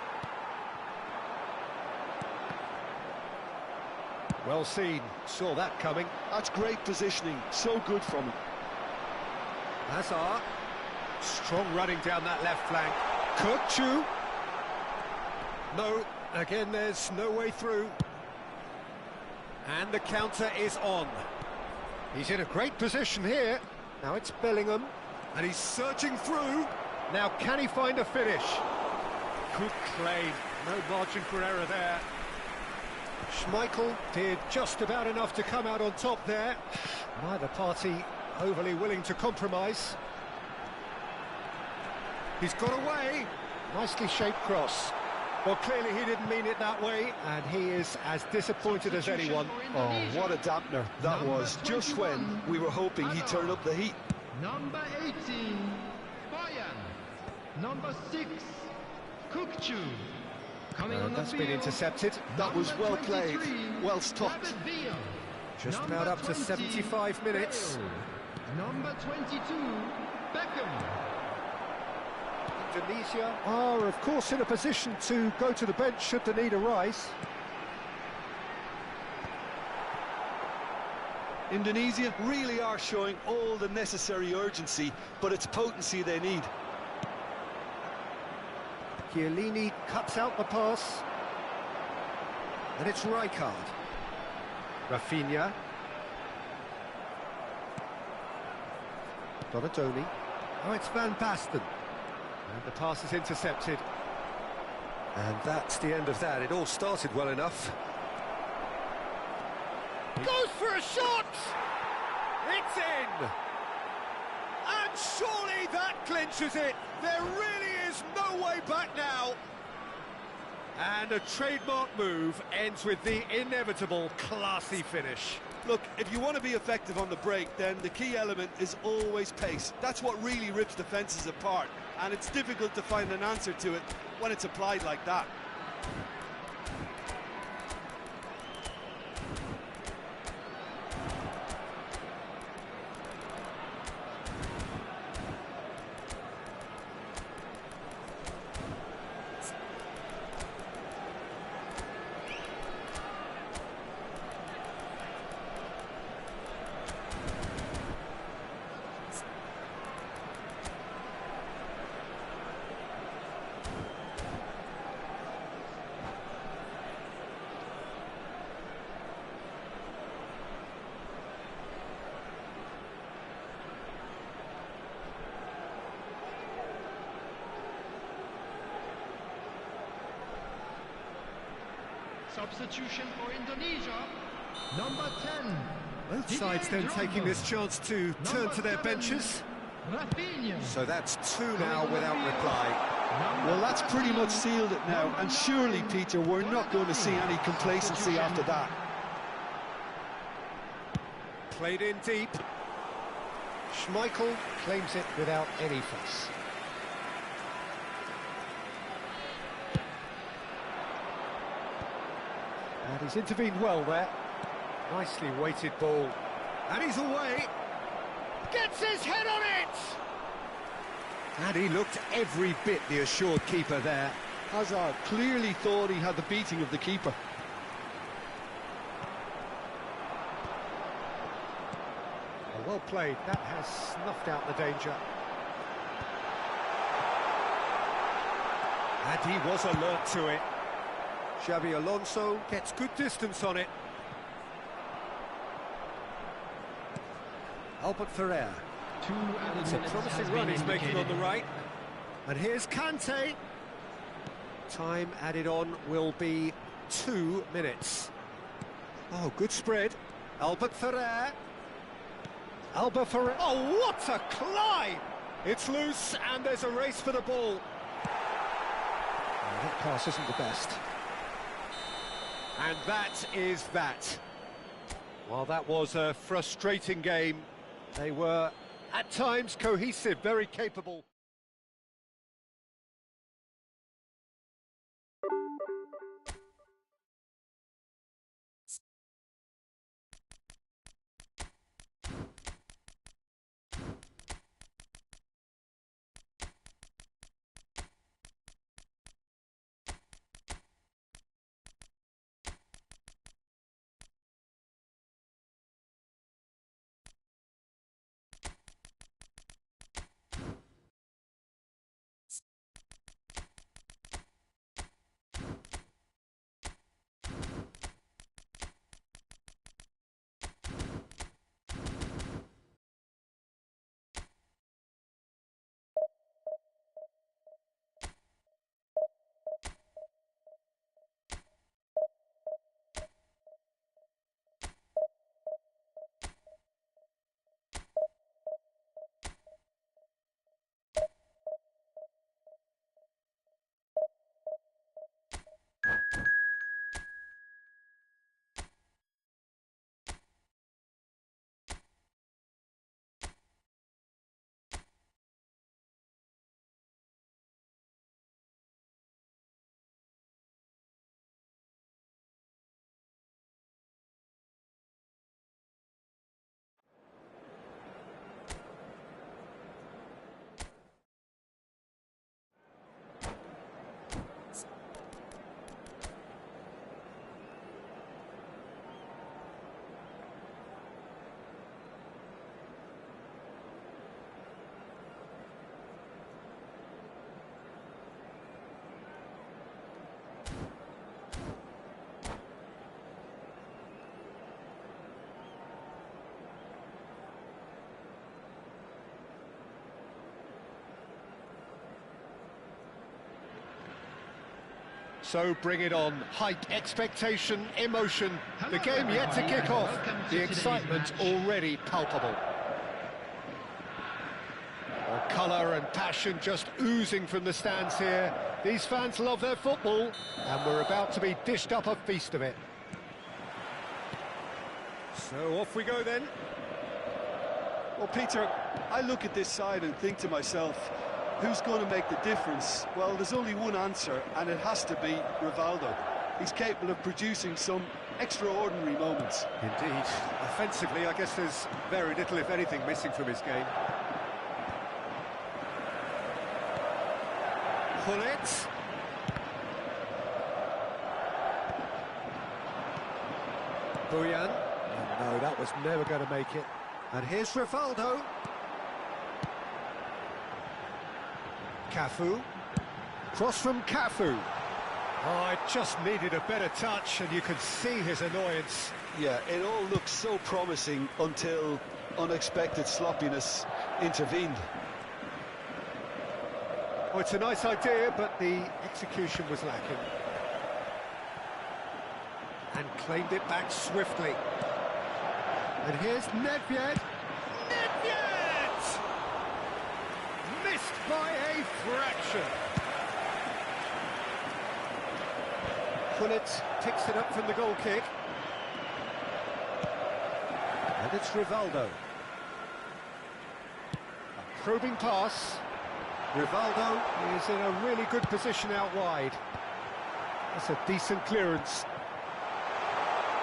Well seen, saw that coming. That's great positioning, so good from him. Hazard, strong running down that left flank. Kutchu. No, again there's no way through. And the counter is on. He's in a great position here. Now it's Bellingham. And he's searching through. Now can he find a finish? Good claim. No margin for error there. Schmeichel did just about enough to come out on top there. Neither party overly willing to compromise. He's got away. Nicely shaped cross. Well, clearly he didn't mean it that way, and he is as disappointed as anyone. Oh, what a dampener that was, just when we were hoping he'd turn up the heat. Number 18, Bayern. Number 6, Kukcu. Coming on the That's field, been intercepted. That was well played, well stopped. Just about up to 75 minutes. Number 22, Beckham. Indonesia are, of course, in a position to go to the bench should the need arise. Indonesia really are showing all the necessary urgency, but it's potency they need. Chiellini cuts out the pass. And it's Rijkaard. Rafinha. Donadoni. Oh, it's Van Basten. And the pass is intercepted. And that's the end of that. It all started well enough. Goes for a shot! It's in! And surely that clinches it! There really is no way back now! And a trademark move ends with the inevitable classy finish. Look, if you want to be effective on the break, then the key element is always pace. That's what really rips defences apart, and it's difficult to find an answer to it when it's applied like that. Substitution for Indonesia. Number 10. Both sides then taking this chance to turn to their benches. Rafinha. So that's two now without reply. Well, that's pretty much sealed it now, and surely, Peter, we're not going to see any complacency after that. Played in deep. Schmeichel claims it without any fuss. And he's intervened well there. Nicely weighted ball. And he's away. Gets his head on it! And he looked every bit the assured keeper there. Hazard clearly thought he had the beating of the keeper. Well played. That has snuffed out the danger. And he was alert to it. Xabi Alonso gets good distance on it. Albert Ferrer. It's a promising run he's making on the right. And here's Kante. Time added on will be 2 minutes. Oh, good spread. Albert Ferrer. Albert Ferrer. Oh, what a climb! It's loose and there's a race for the ball. That pass isn't the best. And that is that. While that was a frustrating game, they were, at times, cohesive, very capable. So bring it on. Hype, expectation, emotion. The game yet to kick off. The excitement already palpable. Colour and passion just oozing from the stands here. These fans love their football, and we're about to be dished up a feast of it. So off we go then. Well, Peter, I look at this side and think to myself, who's going to make the difference? Well, there's only one answer, and it has to be Rivaldo. He's capable of producing some extraordinary moments. Indeed. Offensively, I guess there's very little, if anything, missing from his game. Hullet. Bojan. No, that was never going to make it. And here's Rivaldo. Cafu. Cross from Cafu. Oh, it just needed a better touch, and you could see his annoyance. Yeah, it all looked so promising until unexpected sloppiness intervened. Oh, it's a nice idea, but the execution was lacking. And claimed it back swiftly. And here's Nedved. Nedved! Missed by a fraction. Hullet picks it up from the goal kick. And it's Rivaldo. A probing pass. Rivaldo is in a really good position out wide. That's a decent clearance.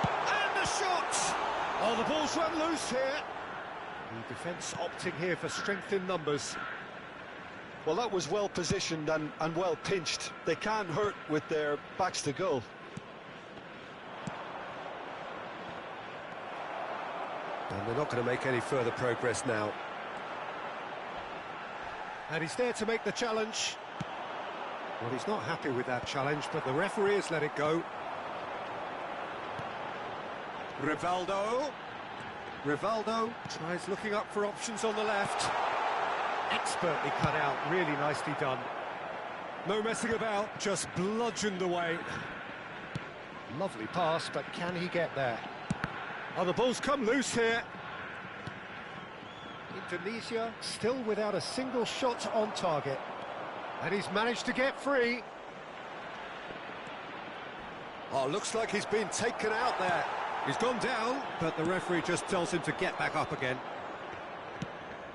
And the shot! Oh, the ball's run loose here. The defence opting here for strength in numbers. Well, that was well positioned and well pinched. They can't hurt with their backs to goal. And they're not going to make any further progress now. And he's there to make the challenge. Well, he's not happy with that challenge, but the referee has let it go. Rivaldo. Rivaldo tries looking up for options on the left. Expertly cut out, really nicely done. No messing about, just bludgeoned away. Lovely pass, but can he get there? Oh, the ball's come loose here. Indonesia still without a single shot on target. And he's managed to get free. Oh, looks like he's been taken out there. He's gone down, but the referee just tells him to get back up again.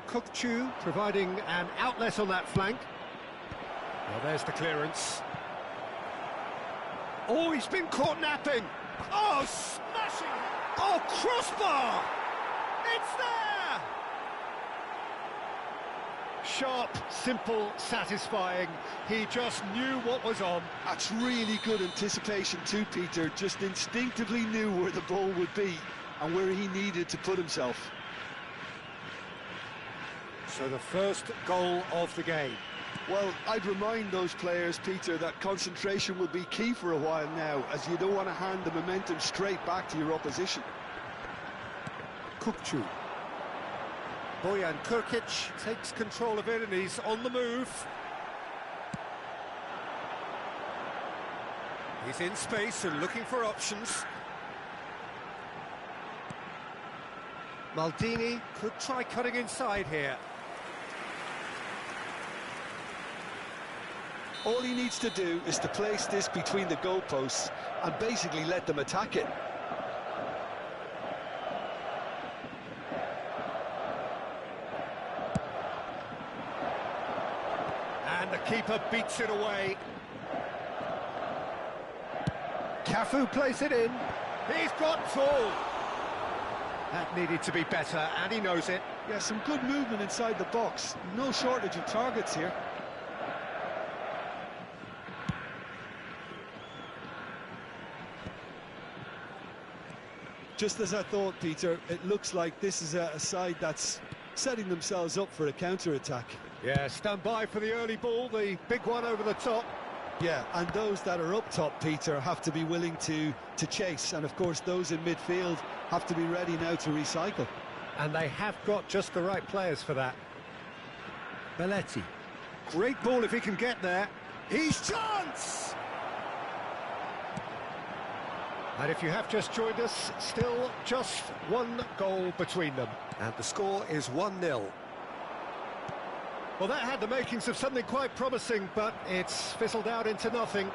Kukçu providing an outlet on that flank. Well, there's the clearance. Oh, he's been caught napping. Oh, smashing. Oh, crossbar. It's there. Sharp, simple, satisfying. He just knew what was on. That's really good anticipation too, Peter. Just instinctively knew where the ball would be and where he needed to put himself. So the first goal of the game. Well, I'd remind those players, Peter, that concentration will be key for a while now, as you don't want to hand the momentum straight back to your opposition. Kukçu. Bojan Krkić takes control of it and he's on the move. He's in space and looking for options. Maldini could try cutting inside here. All he needs to do is to place this between the goalposts and basically let them attack it. And the keeper beats it away. Cafu plays it in. He's got full. That needed to be better, and he knows it. Yeah, some good movement inside the box. No shortage of targets here. Just as I thought, Peter, it looks like this is a side that's setting themselves up for a counter-attack. Yeah, stand by for the early ball, the big one over the top. Yeah, and those that are up top, Peter, have to be willing to chase. And, of course, those in midfield have to be ready now to recycle. And they have got just the right players for that. Belletti. Great ball if he can get there. He's chance! And if you have just joined us, still just one goal between them. And the score is 1-0. Well, that had the makings of something quite promising, but it's fizzled out into nothing.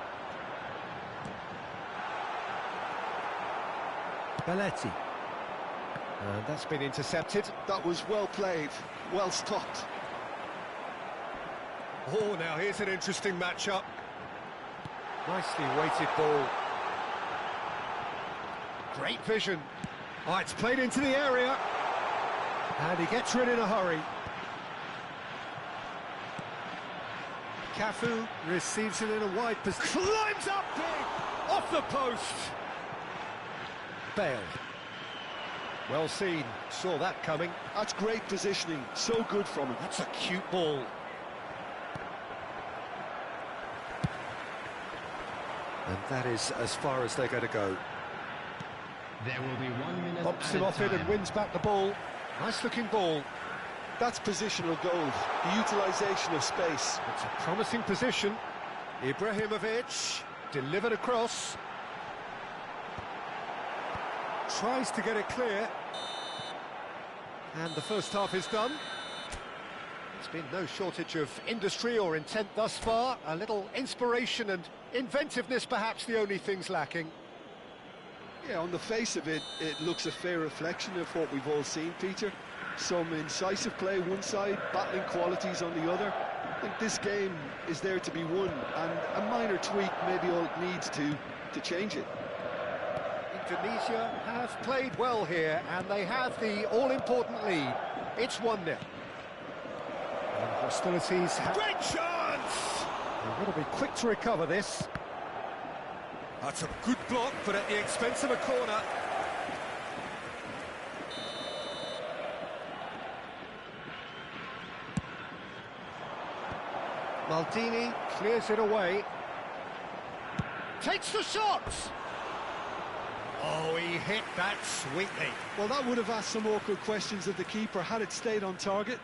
Belletti. And that's been intercepted. That was well played, well stopped. Oh, now here's an interesting matchup. Nicely weighted ball. Great vision. Oh, it's played into the area. And he gets rid in a hurry. Cafu receives it in a wide position. Climbs up big! Off the post! Bale. Well seen. Saw that coming. That's great positioning. So good from him. That's a cute ball. And that is as far as they're going to go. There will be 1 minute. Bumps him off it and wins back the ball. Nice looking ball. That's positional gold, the utilisation of space. It's a promising position. Ibrahimovic delivered across. Tries to get it clear. And the first half is done. There's been no shortage of industry or intent thus far. A little inspiration and inventiveness, perhaps the only things lacking. Yeah, on the face of it, it looks a fair reflection of what we've all seen, Peter. Some incisive play one side, battling qualities on the other. I think this game is there to be won, and a minor tweak maybe all it needs to change it. Indonesia have played well here, and they have the all-important lead. It's 1-0. And hostilities have... Great chance! They've got to be quick to recover this. That's a good block, but at the expense of a corner. Maldini clears it away. Takes the shot! Oh, he hit that sweetly. Well, that would have asked some awkward questions of the keeper had it stayed on target.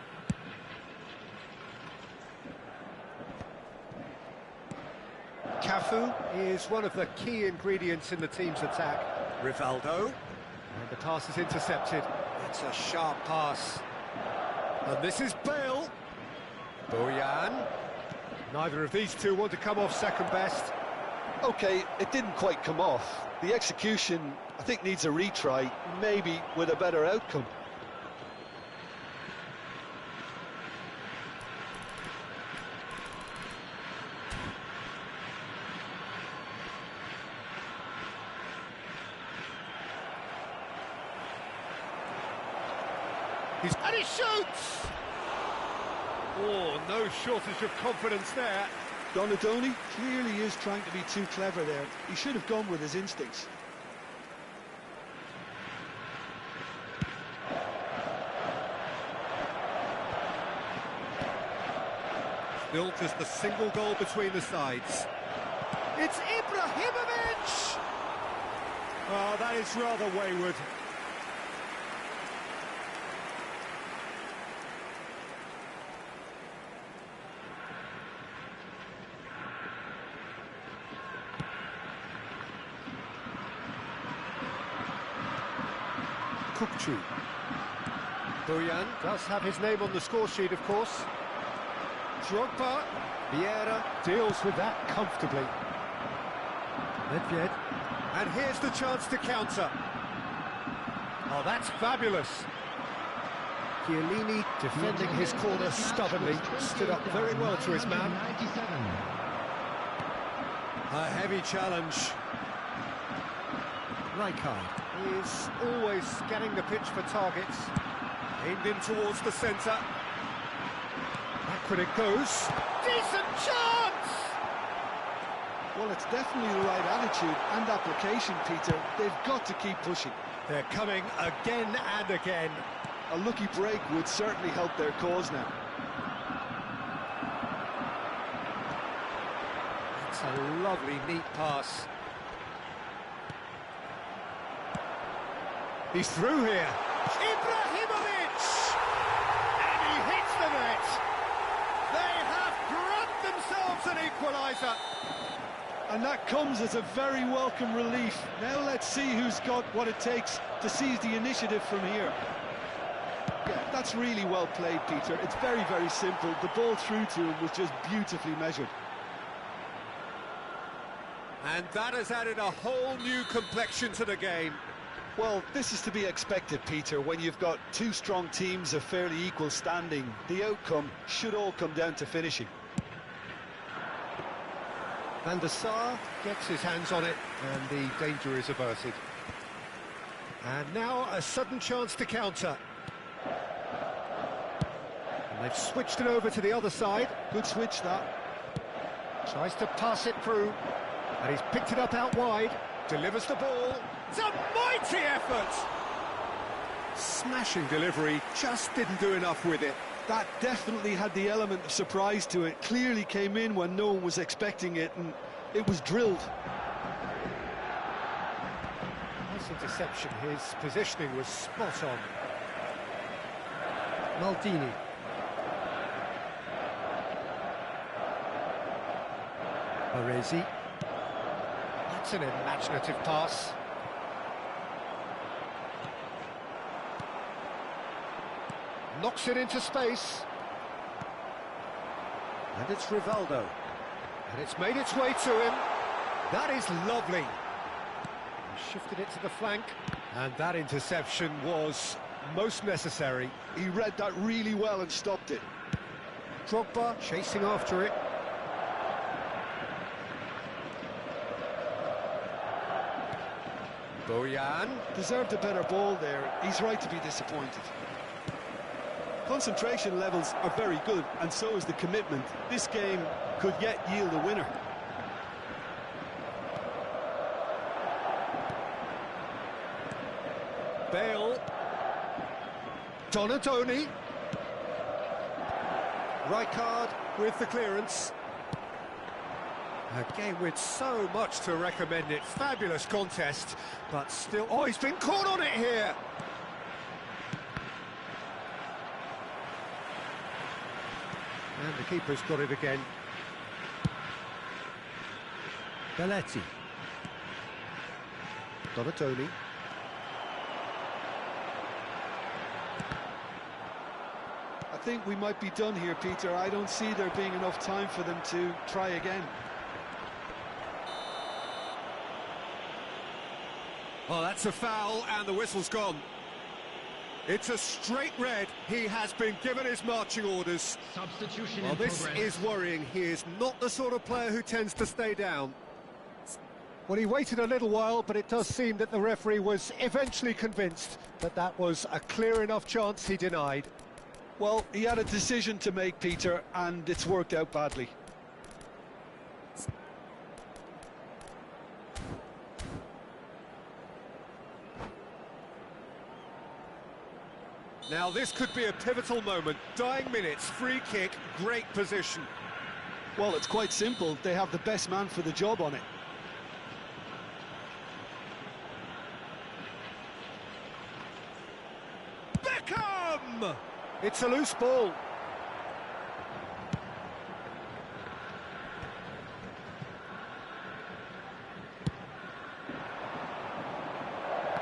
Cafu is one of the key ingredients in the team's attack. Rivaldo. And the pass is intercepted. It's a sharp pass. And this is Bale. Bojan. Neither of these two want to come off second best. OK, it didn't quite come off. The execution, I think, needs a retry, maybe with a better outcome. And he shoots! Oh, no shortage of confidence there. Donadoni clearly is trying to be too clever there. He should have gone with his instincts. Still just the single goal between the sides. It's Ibrahimovic! Oh, that is rather wayward. Kukçu. Bojan does have his name on the score sheet, of course. Drogba. Vieira deals with that comfortably. Nedved. And here's the chance to counter. Oh, that's fabulous. Chiellini defending his corner stubbornly. Stood up very well to his man. A heavy challenge. Rijkaard is always scanning the pitch for targets. Aimed in towards the centre. Backward it goes. Decent chance! Well, it's definitely the right attitude and application, Peter. They've got to keep pushing. They're coming again and again. A lucky break would certainly help their cause now. It's a lovely, neat pass. He's through here. Ibrahimovic! And he hits the net. They have grabbed themselves an equaliser. And that comes as a very welcome relief. Now let's see who's got what it takes to seize the initiative from here. Yeah, that's really well played, Peter. It's very, very simple. The ball through to him was just beautifully measured. And that has added a whole new complexion to the game. Well, this is to be expected, Peter. When you've got two strong teams of fairly equal standing, the outcome should all come down to finishing. Van der Sar gets his hands on it, and the danger is averted. And now a sudden chance to counter. And they've switched it over to the other side. Good switch, that. Tries to pass it through, and he's picked it up out wide. Delivers the ball. It's a mighty effort! Smashing delivery, just didn't do enough with it. That definitely had the element of surprise to it. Clearly came in when no one was expecting it, and it was drilled. Nice interception. His positioning was spot on. Maldini. Baresi. That's an imaginative pass. Knocks it into space. And it's Rivaldo. And it's made its way to him. That is lovely. He shifted it to the flank. And that interception was most necessary. He read that really well and stopped it. Drogba chasing after it. Bojan. Deserved a better ball there. He's right to be disappointed. Concentration levels are very good, and so is the commitment. This game could yet yield a winner. Bale. Donadoni. Rijkaard with the clearance. A game with so much to recommend it. Fabulous contest, but still... Oh, he's been caught on it here! And the keeper's got it again. Belletti. Donatoni. I think we might be done here, Peter. I don't see there being enough time for them to try again. Oh, that's a foul, and the whistle's gone. It's a straight red. He has been given his marching orders. Substitution Well, in this progress. is worrying. He is not the sort of player who tends to stay down. Well, he waited a little while, but it does seem that the referee was eventually convinced that that was a clear enough chance he denied. Well, he had a decision to make, Peter, and it's worked out badly. Now, this could be a pivotal moment. Dying minutes, free kick, great position. Well, it's quite simple. They have the best man for the job on it. Beckham! It's a loose ball.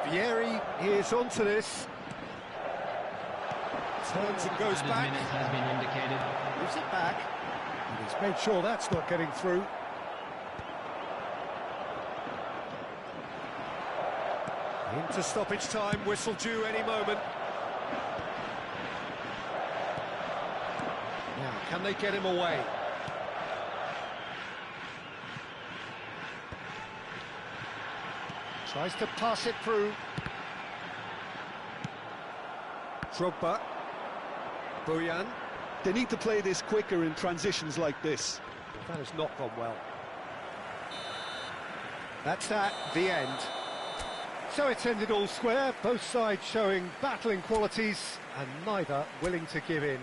Vieri is onto this. Turns and goes back. Minutes has been indicated. Moves it back. And he's made sure that's not getting through. Into stoppage time, whistle due any moment. Now, can they get him away? Tries to pass it through. Drogba. Bojan. They need to play this quicker in transitions like this. That has not gone well. That's that, the end. So it's ended all square, both sides showing battling qualities and neither willing to give in.